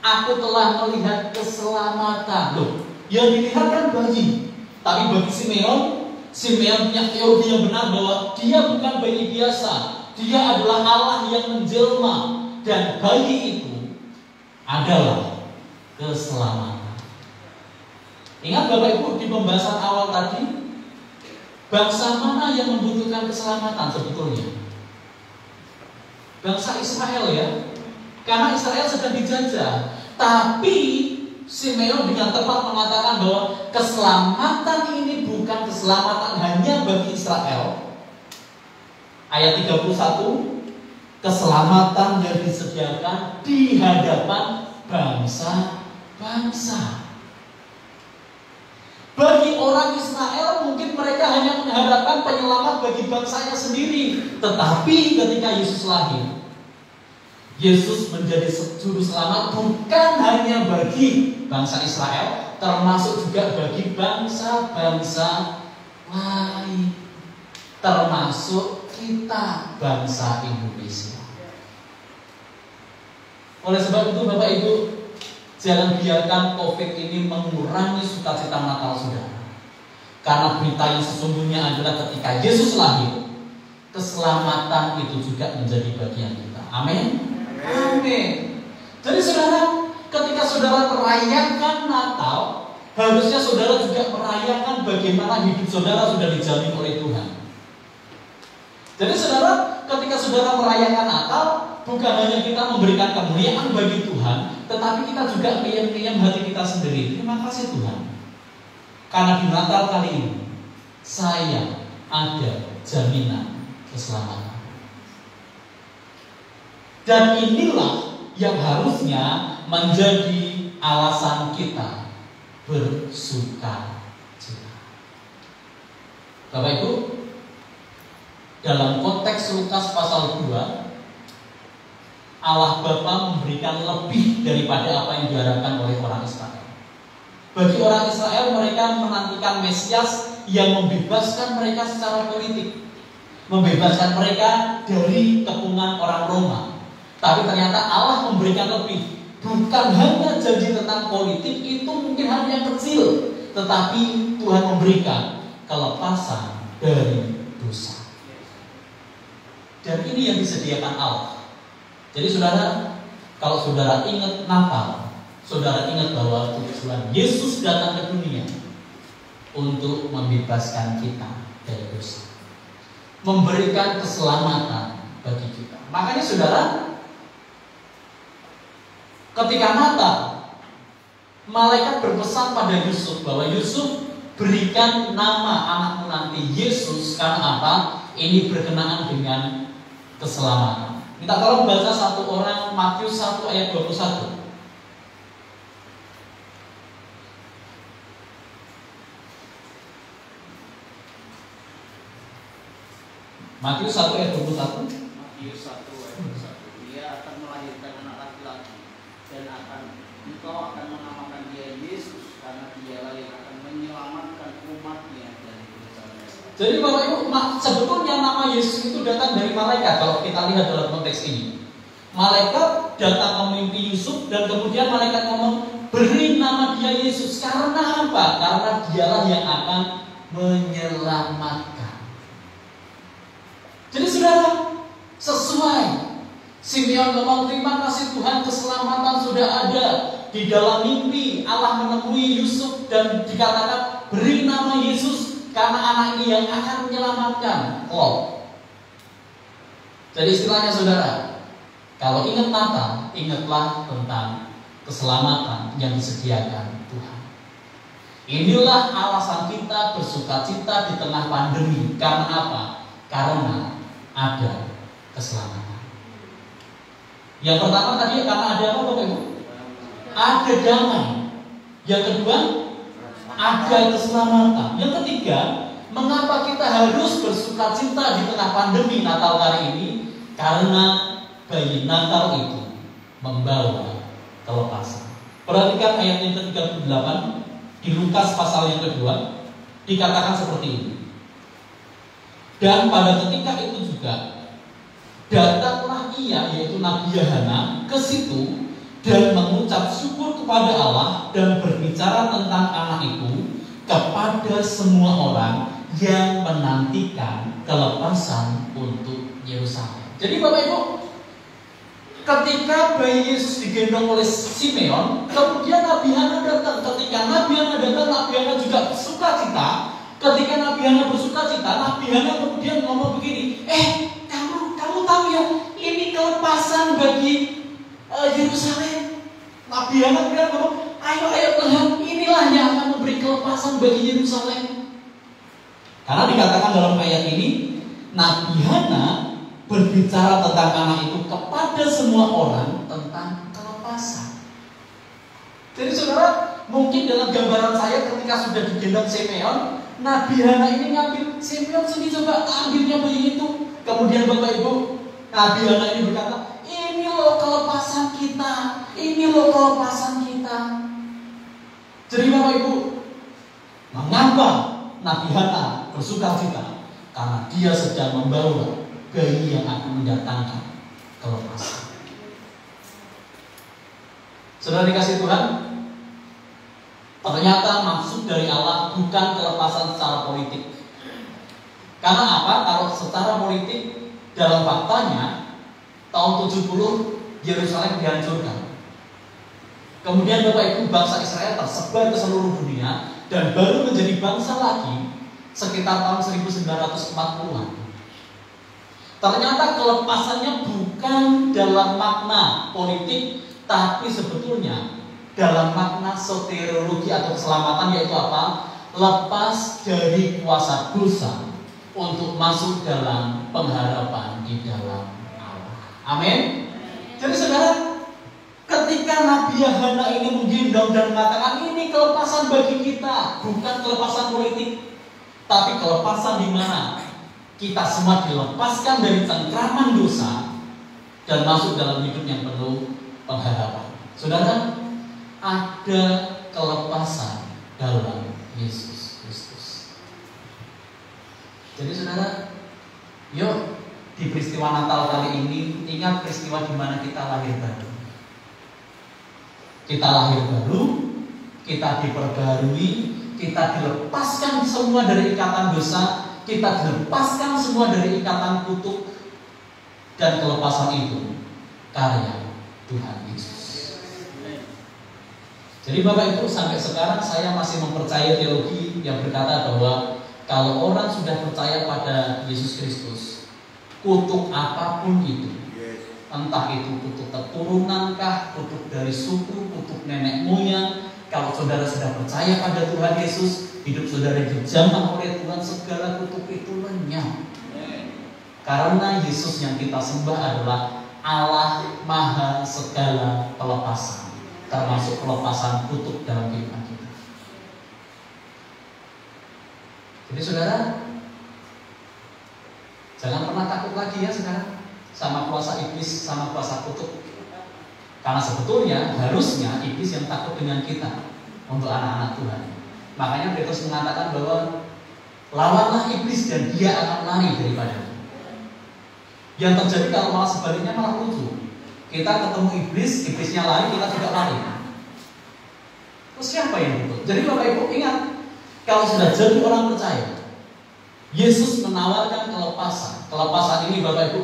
aku telah melihat keselamatan. Loh, yang dilihat kan bayi. Tapi bagi Simeon punya teologi yang benar bahwa dia bukan bayi biasa. Dia adalah Allah yang menjelma, dan bayi itu adalah keselamatan. Ingat Bapak Ibu di pembahasan awal tadi, bangsa mana yang membutuhkan keselamatan sebetulnya? Bangsa Israel ya. Karena Israel sedang dijajah. Tapi Simeon dengan tepat mengatakan bahwa keselamatan ini bukan keselamatan hanya bagi Israel. Ayat 31, keselamatan yang disediakan di hadapan bangsa-bangsa. Bagi orang Israel mungkin mereka hanya mengharapkan penyelamat bagi bangsanya sendiri. Tetapi ketika Yesus lahir, Yesus menjadi juru selamat bukan hanya bagi bangsa Israel, termasuk juga bagi bangsa-bangsa lain, termasuk kita bangsa Indonesia. Oleh sebab itu Bapak Ibu, jangan biarkan COVID ini mengurangi sukacita Natal saudara. Karena berita yang sesungguhnya adalah ketika Yesus lahir, keselamatan itu juga menjadi bagian kita. Amin. Amin. Jadi saudara, ketika saudara merayakan Natal, harusnya saudara juga merayakan bagaimana hidup saudara sudah dijamin oleh Tuhan. Jadi saudara, ketika saudara merayakan Natal, bukan hanya kita memberikan kemuliaan bagi Tuhan, tetapi kita juga meyam-meyam hati kita sendiri. Terima kasih Tuhan, karena di Natal kali ini saya ada jaminan keselamatan. Dan inilah yang harusnya menjadi alasan kita bersuka cita. Bapak Ibu, dalam konteks Lukas pasal 2, Allah Bapa memberikan lebih daripada apa yang diharapkan oleh orang Israel. Bagi orang Israel, mereka menantikan Mesias yang membebaskan mereka secara politik, membebaskan mereka dari kepungan orang Roma. Tapi ternyata Allah memberikan lebih. Bukan hanya janji tentang politik, itu mungkin hal yang kecil, tetapi Tuhan memberikan kelepasan dari dosa. Dan ini yang disediakan Allah. Jadi saudara, kalau saudara ingat Natal, saudara ingat bahwa tujuan Yesus datang ke dunia untuk membebaskan kita dari dosa, memberikan keselamatan bagi kita. Makanya saudara, ketika Natal, malaikat berpesan pada Yusuf bahwa Yusuf, berikan nama anakmu nanti Yesus. Karena apa? Ini berkenaan dengan keselamatan. Minta tolong baca satu orang Matius 1 ayat 21. Matius 1 ayat 21. Matius 1 ayat 21. Dia akan melahirkan anak laki-laki, dan engkau akan menamakan dia Yesus, karena dialah yang akan menyelamatkan umatnya dari dosa mereka. Jadi Bapak Ibu, sebetulnya nama Yesus itu datang dari malaikat. Kalau kita lihat dalam konteks ini, malaikat datang memimpi Yusuf, dan kemudian malaikat ngomong, beri nama dia Yesus. Karena apa? Karena dialah yang akan menyelamatkan. Jadi saudara, sesuai Simeon ngomong, terima kasih Tuhan, keselamatan sudah ada. Di dalam mimpi Allah menemui Yusuf dan dikatakan, beri nama Yesus, karena anak ini yang akan menyelamatkan. Jadi istilahnya saudara, kalau ingat Natal, ingatlah tentang keselamatan yang disediakan Tuhan. Inilah alasan kita bersukacita di tengah pandemi. Karena apa? Karena ada keselamatan. Yang pertama tadi, karena ada apa Bapak Ibu? Ada damai. Yang kedua, ada keselamatan. Yang ketiga, mengapa kita harus bersukacita di tengah pandemi Natal kali ini? Karena bayi Natal itu membawa kelepasan. Perhatikan ayat yang ke-38 di Lukas pasal yang kedua, dikatakan seperti ini. Dan pada ketika itu juga datanglah ia, yaitu Nabi Yahana, ke situ dan mengucap syukur kepada Allah dan berbicara tentang anak itu kepada semua orang yang menantikan kelepasan untuk Yerusalem. Jadi Bapak Ibu, ketika bayi Yesus digendong oleh Simeon, kemudian Nabi Hana datang. Ketika Nabi Hana datang, Nabi Hana juga bersuka cita. Ketika Nabi Hana bersuka cita, Nabi Hana kemudian ngomong begini, kamu tahu ya, ini kelepasan bagi Yerusalem. Nabi Hana kemudian ngomong, ayo Tuhan, inilah yang akan memberi kelepasan bagi Yerusalem. Karena dikatakan dalam ayat ini, Nabi Hana berbicara tentang anak itu kepada semua orang tentang kelepasan. Jadi saudara, mungkin dalam gambaran saya ketika sudah digendong Simeon, Nabi Hana ini ngambil Simeon, sini coba ambilnya bayi itu. Kemudian Bapak Ibu, Nabi Hana ini berkata, ini loh kelepasan kita, ini loh kelepasan kita. Jadi Bapak Ibu, mengapa Nabi Hana bersuka cita? Karena dia sedang membawa bayi yang akan mendatangkan kelepasan. Saudara dikasih Tuhan, ternyata maksud dari Allah bukan kelepasan secara politik. Karena apa? Kalau secara politik, dalam faktanya tahun 70 Yerusalem dihancurkan. Kemudian Bapak Ibu, bangsa Israel tersebar ke seluruh dunia dan baru menjadi bangsa lagi sekitar tahun 1940-an. Ternyata kelepasannya bukan dalam makna politik, tapi sebetulnya dalam makna soteriologi atau keselamatan, yaitu apa? Lepas dari kuasa dosa untuk masuk dalam pengharapan di dalam Allah. Amin. Jadi saudara, ketika Nabi Hana ini menggendong dan mengatakan ini kelepasan bagi kita, bukan kelepasan politik, tapi kelepasan di mana kita semua dilepaskan dari cengkraman dosa dan masuk dalam hidup yang penuh pengharapan. Saudara, ada kelepasan dalam Yesus Kristus. Jadi saudara, yuk di peristiwa Natal kali ini ingat peristiwa di mana kita lahir baru. Kita lahir baru, kita diperbarui, kita dilepaskan semua dari ikatan dosa, kita dilepaskan semua dari ikatan kutuk, dan kelepasan itu karya Tuhan Yesus. Jadi Bapak Ibu, sampai sekarang saya masih mempercayai teologi yang berkata bahwa kalau orang sudah percaya pada Yesus Kristus, kutuk apapun itu, entah itu kutuk keturunankah, kutuk dari suku, kutuk nenek moyang, kalau saudara sudah percaya pada Tuhan Yesus, hidup saudara dijamah oleh Tuhan, segala kutuk itu lenyap. Karena Yesus yang kita sembah adalah Allah Maha segala pelepasan, termasuk pelepasan kutuk dalam kehidupan kita. Jadi saudara, jangan pernah takut lagi ya sekarang sama kuasa iblis, sama kuasa kutuk. Karena sebetulnya harusnya iblis yang takut dengan kita untuk anak-anak Tuhan. Makanya Petrus mengatakan bahwa lawanlah iblis dan dia akan lari daripadanya. Yang terjadi kalau malah sebaliknya malah lucu. Kita ketemu iblis, iblisnya lari, kita juga lari. Terus siapa yang betul? Jadi Bapak Ibu ingat, kalau sudah jadi orang percaya, Yesus menawarkan kelepasan. Kelepasan ini Bapak Ibu,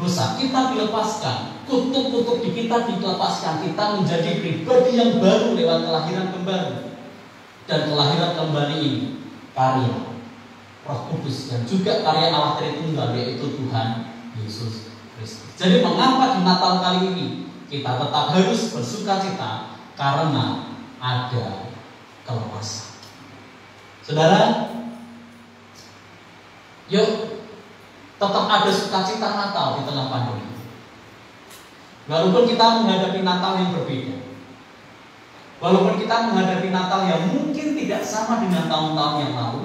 dosa kita dilepaskan, kutuk-kutuk di kita dilepaskan, kita menjadi pribadi yang baru lewat kelahiran kembali. Dan kelahiran kembali ini karya Roh Kudus dan juga karya Allah Tritunggal, yaitu Tuhan Yesus Kristus. Jadi mengapa di Natal kali ini kita tetap harus bersuka cita? Karena ada kelepasan. Saudara, yuk tetap ada sukacita Natal di tengah pandemi. Walaupun kita menghadapi Natal yang berbeda, walaupun kita menghadapi Natal yang mungkin tidak sama dengan tahun-tahun yang lalu,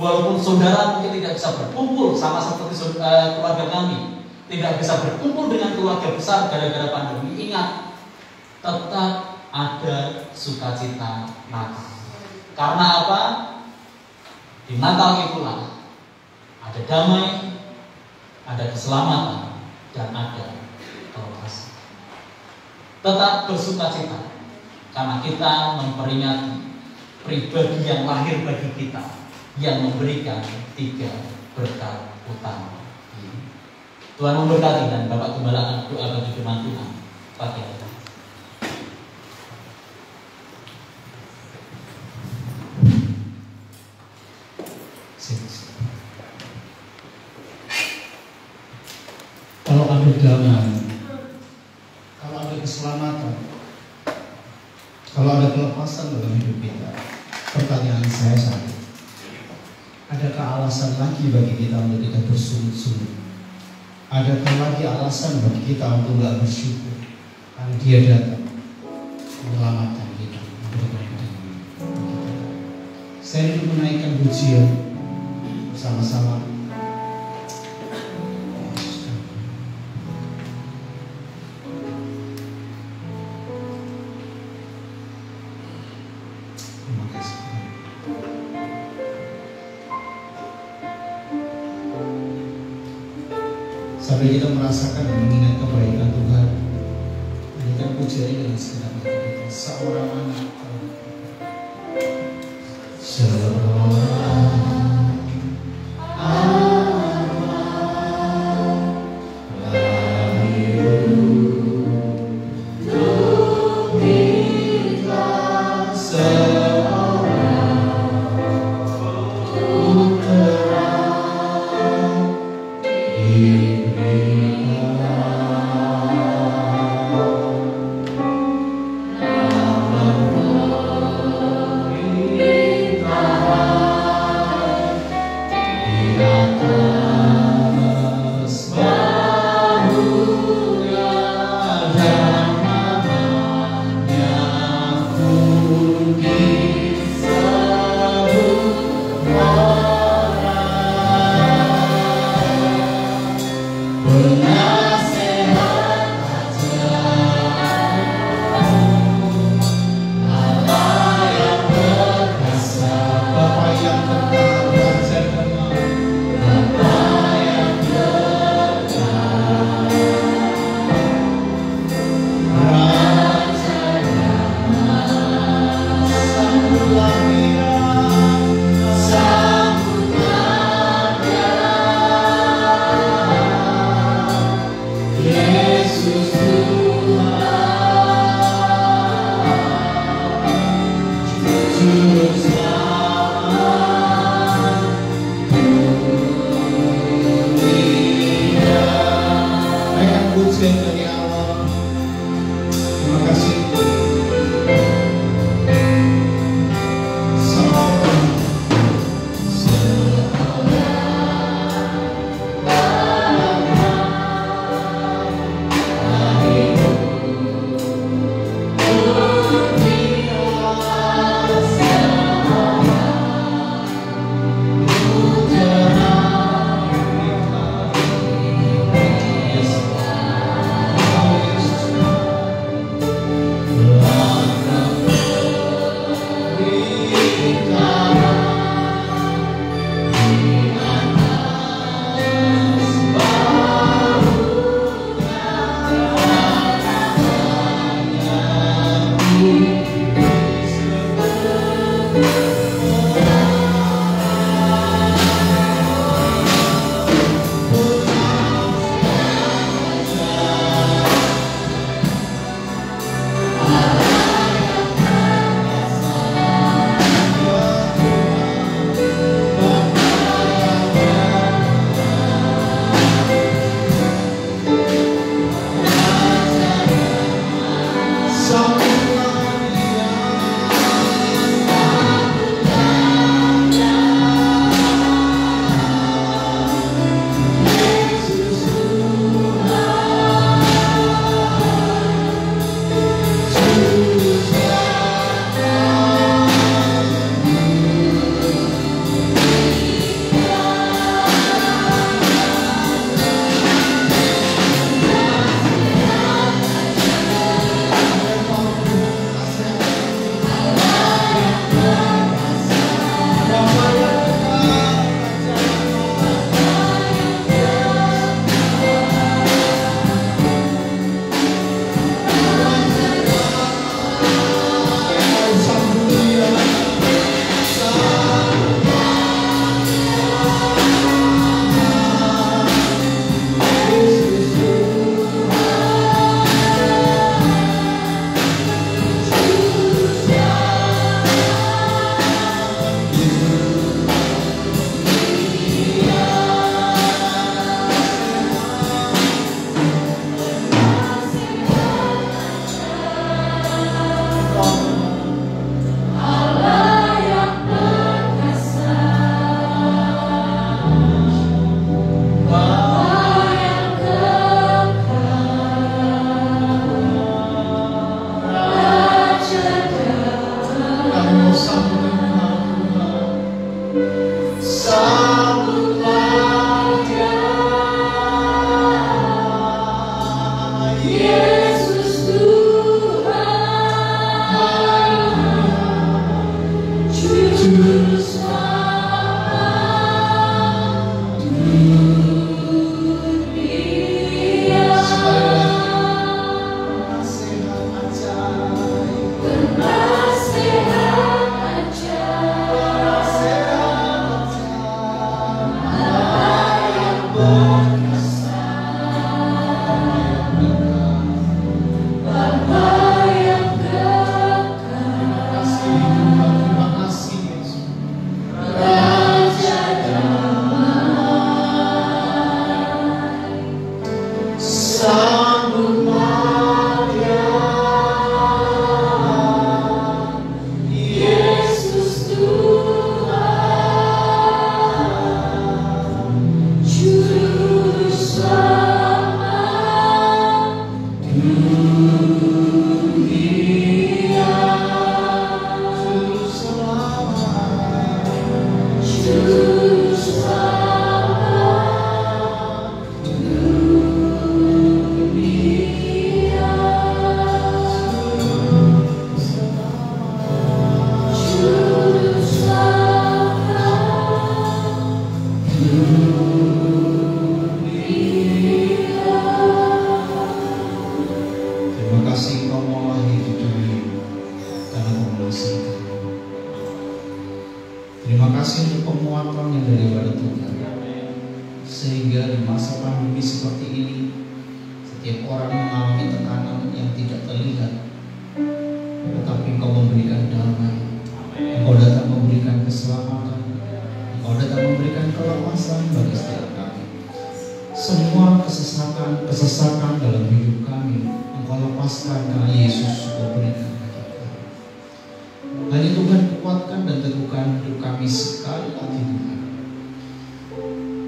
walaupun saudara mungkin tidak bisa berkumpul sama seperti keluarga kami, tidak bisa berkumpul dengan keluarga besar gara-gara pandemi, ingat, tetap ada sukacita Natal. Karena apa? Di Natal itulah ada damai, ada keselamatan, dan ada kelepasan. Tetap bersukacita karena kita memperingati pribadi yang lahir bagi kita, yang memberikan 3 berkat utama ini. Tuhan memberkati dan Bapak Gembala akan doa bagi firman Tuhan pagi hari. Kalau ada damai, kalau ada keselamatan, kalau ada kelepasan dalam hidup kita, pertanyaan saya saat ini, adakah alasan lagi bagi kita untuk kita bersungut-sungut? Adakah lagi alasan bagi kita untuk tidak bersyukur karena Dia datang menyelamatkan kita, memberikan hidup bagi kita? Saya ingin menaikkan pujian bersama-sama. Terima kasih. Sampai kita merasakan dan mengingat kebaikan Tuhan, nyanyikan pujian ini dengan segenap hati kita. Seorang anak, dari awal. Terima kasih. Yes. Yesus Tuhan, Juru Selamat dunia. Penasehat ajaib, yang Bapa yang kekal, Raja damai, Sang Maria, Yesus Tuhan, Juru Selamat dunia. Juru Selamat dunia. Juru Selamat dunia. Terima kasih Engkau mau hidup kami karena Kau mengasihi kami. Terima kasih untuk penguatan yang daripada Tuhan, sehingga di masa pandemi seperti ini setiap orang mengalami tekanan yang tidak terlihat, tetapi Engkau memberikan damai, Engkau datang memberikan keselamatan, Engkau datang memberikan kelepasan bagi setiap kami. Semua kesesatan dalam hidup kami Engkau lepaskan karena Yesus Engkau berikan bagi kami. Hanya Tuhan kuatkan dan teguhkan hidup kami sekali lagi Tuhan,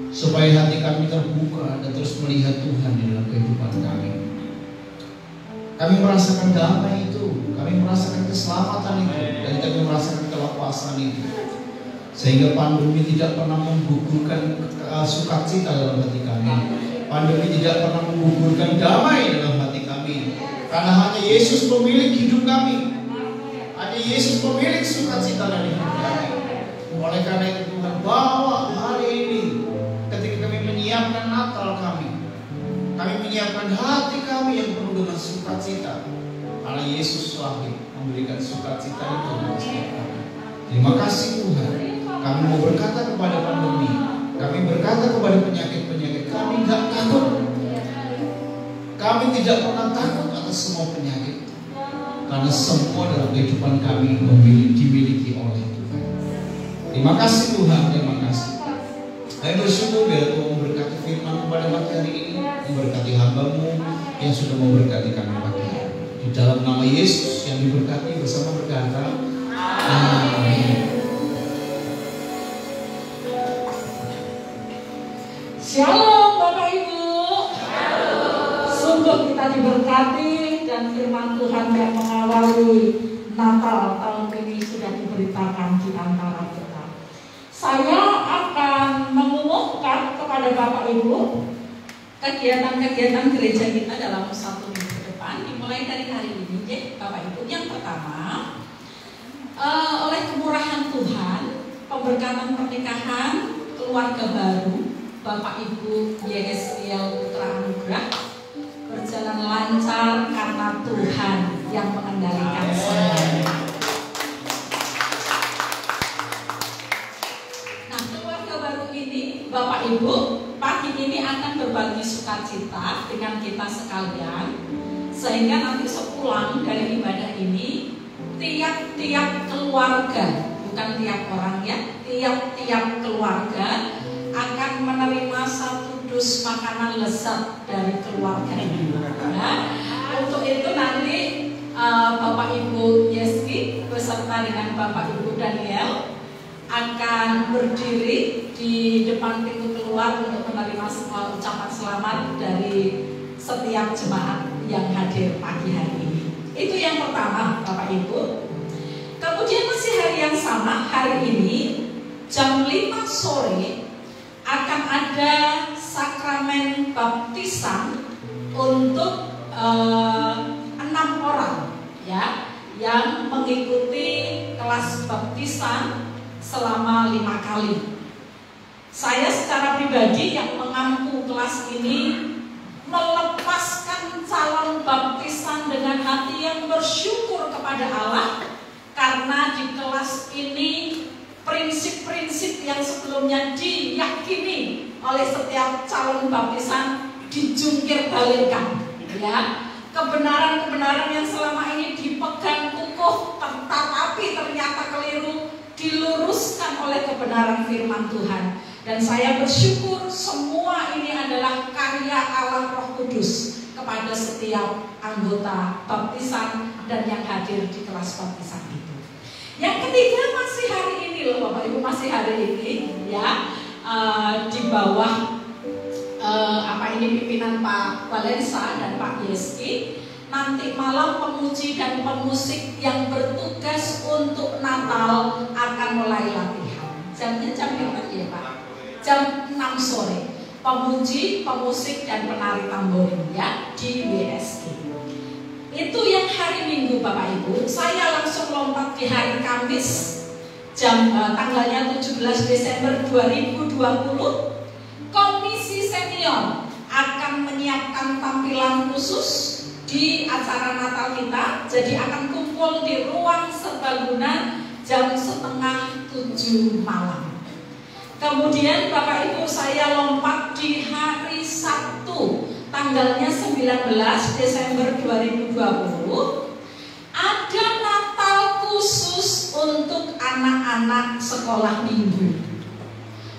supaya hati kami terbuka dan terus melihat Tuhan di dalam kehidupan kami. Kami merasakan damai itu, kami merasakan keselamatan itu, dan kami merasakan kelepasan itu, sehingga pandemi tidak pernah menggugurkan sukacita dalam hati kami. Pandemi tidak pernah menggugurkan damai dalam hati kami, karena hanya Yesus pemilik hidup kami, hanya Yesus pemilik sukacita dari hidup kami. Oleh karena itu Tuhan, bawa hari ini ketika kami menyiapkan Natal kami menyiapkan hati kami yang penuh dengan sukacita, karena Yesus lahir memberikan sukacita itu bagi setiap kami. Terima kasih Tuhan. Kami mau berkata kepada pandemi, kami berkata kepada penyakit-penyakit, kami nggak takut. Kami tidak pernah takut atas semua penyakit, karena semua dalam kehidupan kami dimiliki oleh Tuhan. Terima kasih Tuhan, terima kasih. Kami bersyukur biar Tuhan memberkati firman kepada pagi hari ini, memberkati hamba-Mu yang sudah memberkati kami pagi hari. Di dalam nama Yesus yang diberkati bersama berkata, amin. Shalom Bapak Ibu. Sungguh kita diberkati dan firman Tuhan yang mengawali Natal tahun ini sudah diberitakan di antara kita. Saya akan mengumumkan kepada Bapak Ibu kegiatan-kegiatan gereja kita dalam 1 minggu ke depan, dimulai dari hari ini, Bapak Ibu. Yang pertama, oleh kemurahan Tuhan, pemberkatan pernikahan keluarga baru Bapak Ibu YSL Putra Anugrah berjalan lancar karena Tuhan yang mengendalikan semuanya. Nah, keluarga baru ini Bapak Ibu pagi ini akan berbagi sukacita dengan kita sekalian, sehingga nanti sepulang dari ibadah ini tiap-tiap keluarga, bukan tiap orang ya, tiap-tiap keluarga akan menerima 1 dus makanan lezat dari keluarga ini. Nah, untuk itu nanti Bapak Ibu Yeski beserta dengan Bapak Ibu Daniel akan berdiri di depan pintu keluar untuk menerima ucapan selamat dari setiap jemaat yang hadir pagi hari ini. Itu yang pertama Bapak Ibu. Kemudian masih hari yang sama, hari ini jam 5 sore akan ada sakramen baptisan untuk 6 orang ya yang mengikuti kelas baptisan selama 5 kali. Saya secara pribadi yang mengampu kelas ini melepaskan calon baptisan dengan hati yang bersyukur kepada Allah, karena di kelas ini prinsip-prinsip yang sebelumnya diyakini oleh setiap calon baptisan dijungkir balikkan, ya. Kebenaran-kebenaran yang selama ini dipegang kukuh tetapi ternyata keliru diluruskan oleh kebenaran firman Tuhan. Dan saya bersyukur semua ini adalah karya Allah Roh Kudus kepada setiap anggota baptisan dan yang hadir di kelas baptisan itu. Yang ketiga masih hari ini loh Bapak Ibu, masih hari ini ya, di bawah pimpinan Pak Valensa dan Pak Yeski. Nanti malam pemuji dan pemusik yang bertugas untuk Natal akan mulai latihan. Jamnya jam berapa ya Pak? Jam 6 sore. Pemuji, pemusik dan penari tamborin ya di WSG. Itu yang hari Minggu Bapak Ibu. Saya langsung lompat di hari Kamis tanggalnya 17 Desember 2020. Komisi senior akan menyiapkan tampilan khusus di acara Natal kita. Jadi akan kumpul di ruang serbaguna jam 6:30 malam. Kemudian Bapak Ibu saya lompat di hari Sabtu tanggalnya 19 Desember 2020. Ada Natal khusus untuk anak-anak sekolah minggu.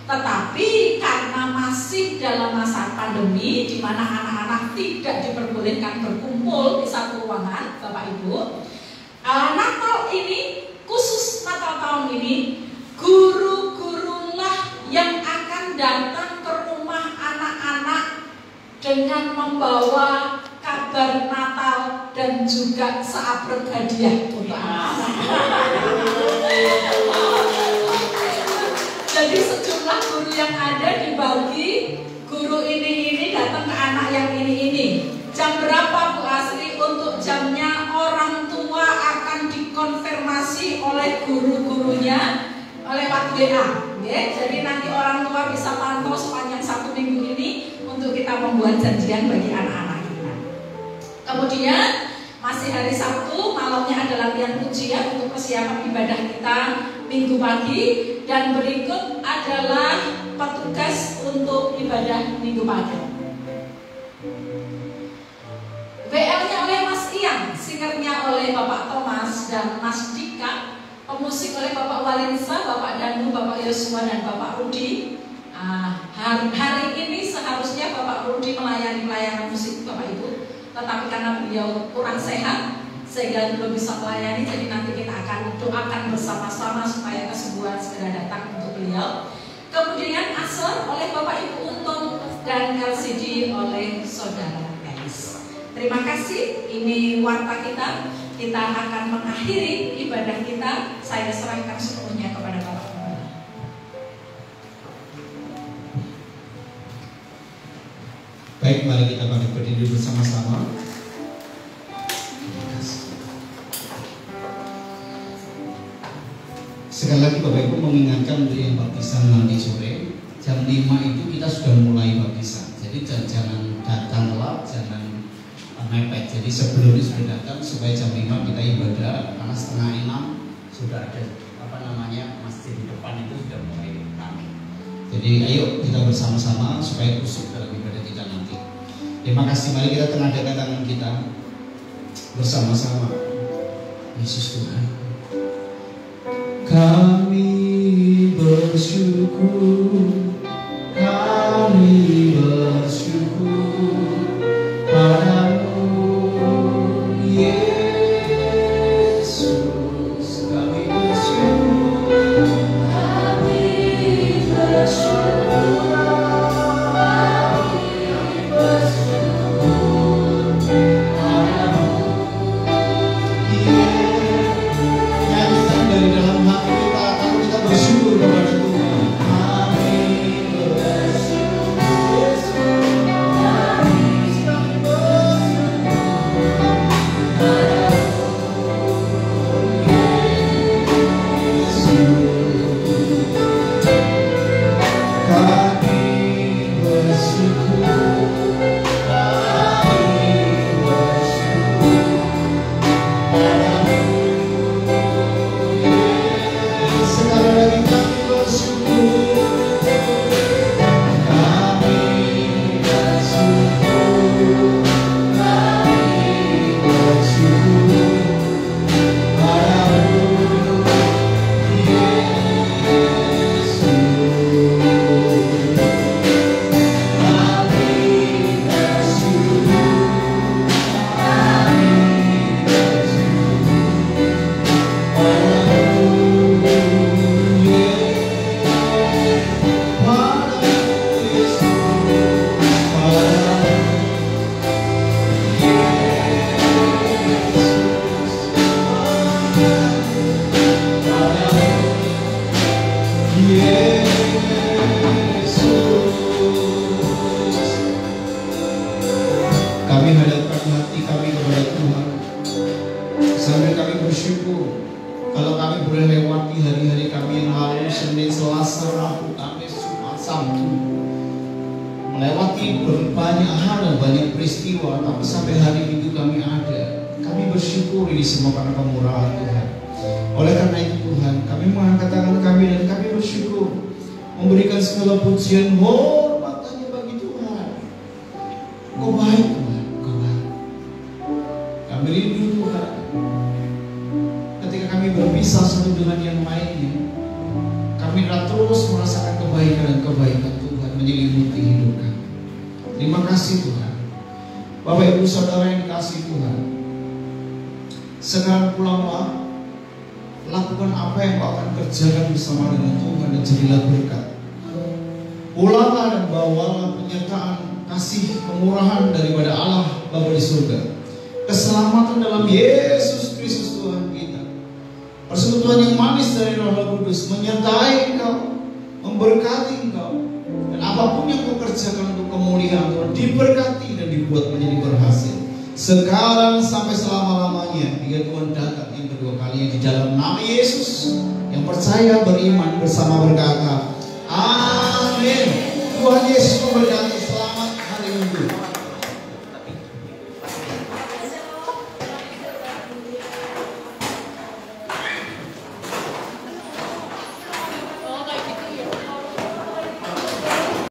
Tetapi karena masih dalam masa pandemi di mana anak-anak tidak diperbolehkan berkumpul di satu ruangan, Bapak Ibu, Natal ini khusus Natal tahun ini guru-gurulah yang akan datang ke rumah anak-anak dengan membawa kabar Natal dan juga seabrek hadiah untuk anak-anak. Jadi sejumlah guru yang ada dibagi, guru ini datang ke anak yang ini. Jam berapa Bu Asri? Untuk jamnya orang tua akan dikonfirmasi oleh guru-gurunya lewat WA. Ya, jadi nanti orang tua bisa pantau sepanjang 1 minggu ini untuk kita membuat janjian bagi anak-anak kita. Kemudian masih hari Sabtu malamnya ada latihan pujian untuk persiapan ibadah kita Minggu pagi, dan berikut adalah petugas untuk ibadah Minggu pagi. WL-nya oleh Mas Ian, singernya oleh Bapak Thomas dan Mas Dika, pemusik oleh Bapak Valensa, Bapak Danu, Bapak Yosua dan Bapak Rudi. Hari ini seharusnya Bapak Rudi melayani pelayanan musik Bapak Ibu, tetapi karena beliau kurang sehat sehingga belum bisa melayani, jadi nanti kita akan doakan bersama-sama supaya kesembuhan segera datang untuk beliau. Kemudian Asor oleh Bapak Ibu Untung dan LCD oleh Saudara Elis. Terima kasih, ini warta kita. Kita akan mengakhiri ibadah kita. Saya serahkan sepenuhnya kepada Bapak. Baik, mari kita berdiri bersama-sama. Sekali lagi Bapak Ibu mengingatkan untuk yang baptisan nanti sore jam 5 itu kita sudah mulai baptisan. Jadi jangan datang telat, jangan mepet. Jadi sebelumnya sudah datang supaya jam 5 kita ibadah, karena setengah 6 sudah ada masjid di depan itu sudah mulai ramai. Jadi ayo kita bersama-sama supaya kusuk dalam ibadah kita nanti. Terima kasih, mari kita tengadahkan tangan kita bersama-sama. Yesus Tuhan, kami bersyukur, kami bersyukur padamu Yesus, kami bersyukur, kami bersyukur, kami bersyukur padamu Yesus. Dari dalam hati kita, kalau kita bersyukur kepada Tuhan, amin. hati kami kepada Tuhan. Sambil kami bersyukur kalau kami boleh lewati hari-hari kami yang lalu, Senin, Selasa, Rabu, Kamis, Jumat, Sabtu, melewati banyak hal dan banyak peristiwa, tapi sampai hari Minggu kami ada. Kami bersyukur ini semua karena kemurahan Tuhan. Oleh karena itu Tuhan, kami mengangkat tangan kami dan kami bersyukur, memberikan segala pujian hormat hanya bagi Tuhan. Kau baik Tuhan, Kau baik. Kami rindu Tuhan. Ketika kami berpisah satu dengan yang lainnya, kami terus merasakan kebaikan dan kebaikan Tuhan menyelimuti hidup kami. Terima kasih Tuhan. Bapak Ibu Saudara yang dikasihi Tuhan, sekarang pulanglah, lakukan apa yang kau akan kerjakan bersama dengan Tuhan dan jadilah berkat. Pulanglah dan bawalah penyertaan kasih kemurahan daripada Allah Bapa di surga, keselamatan dalam Yesus Kristus Tuhan kita, persekutuan yang manis dari Roh Kudus menyertai engkau, memberkati engkau, dan apapun yang kau kerjakan untuk kemuliaan Tuhan diberkati dan dibuat menjadi berhasil sekarang sampai selama-lamanya hingga Tuhan datang yang kedua kalinya di dalam nama Yesus. Yang percaya beriman bersama berkata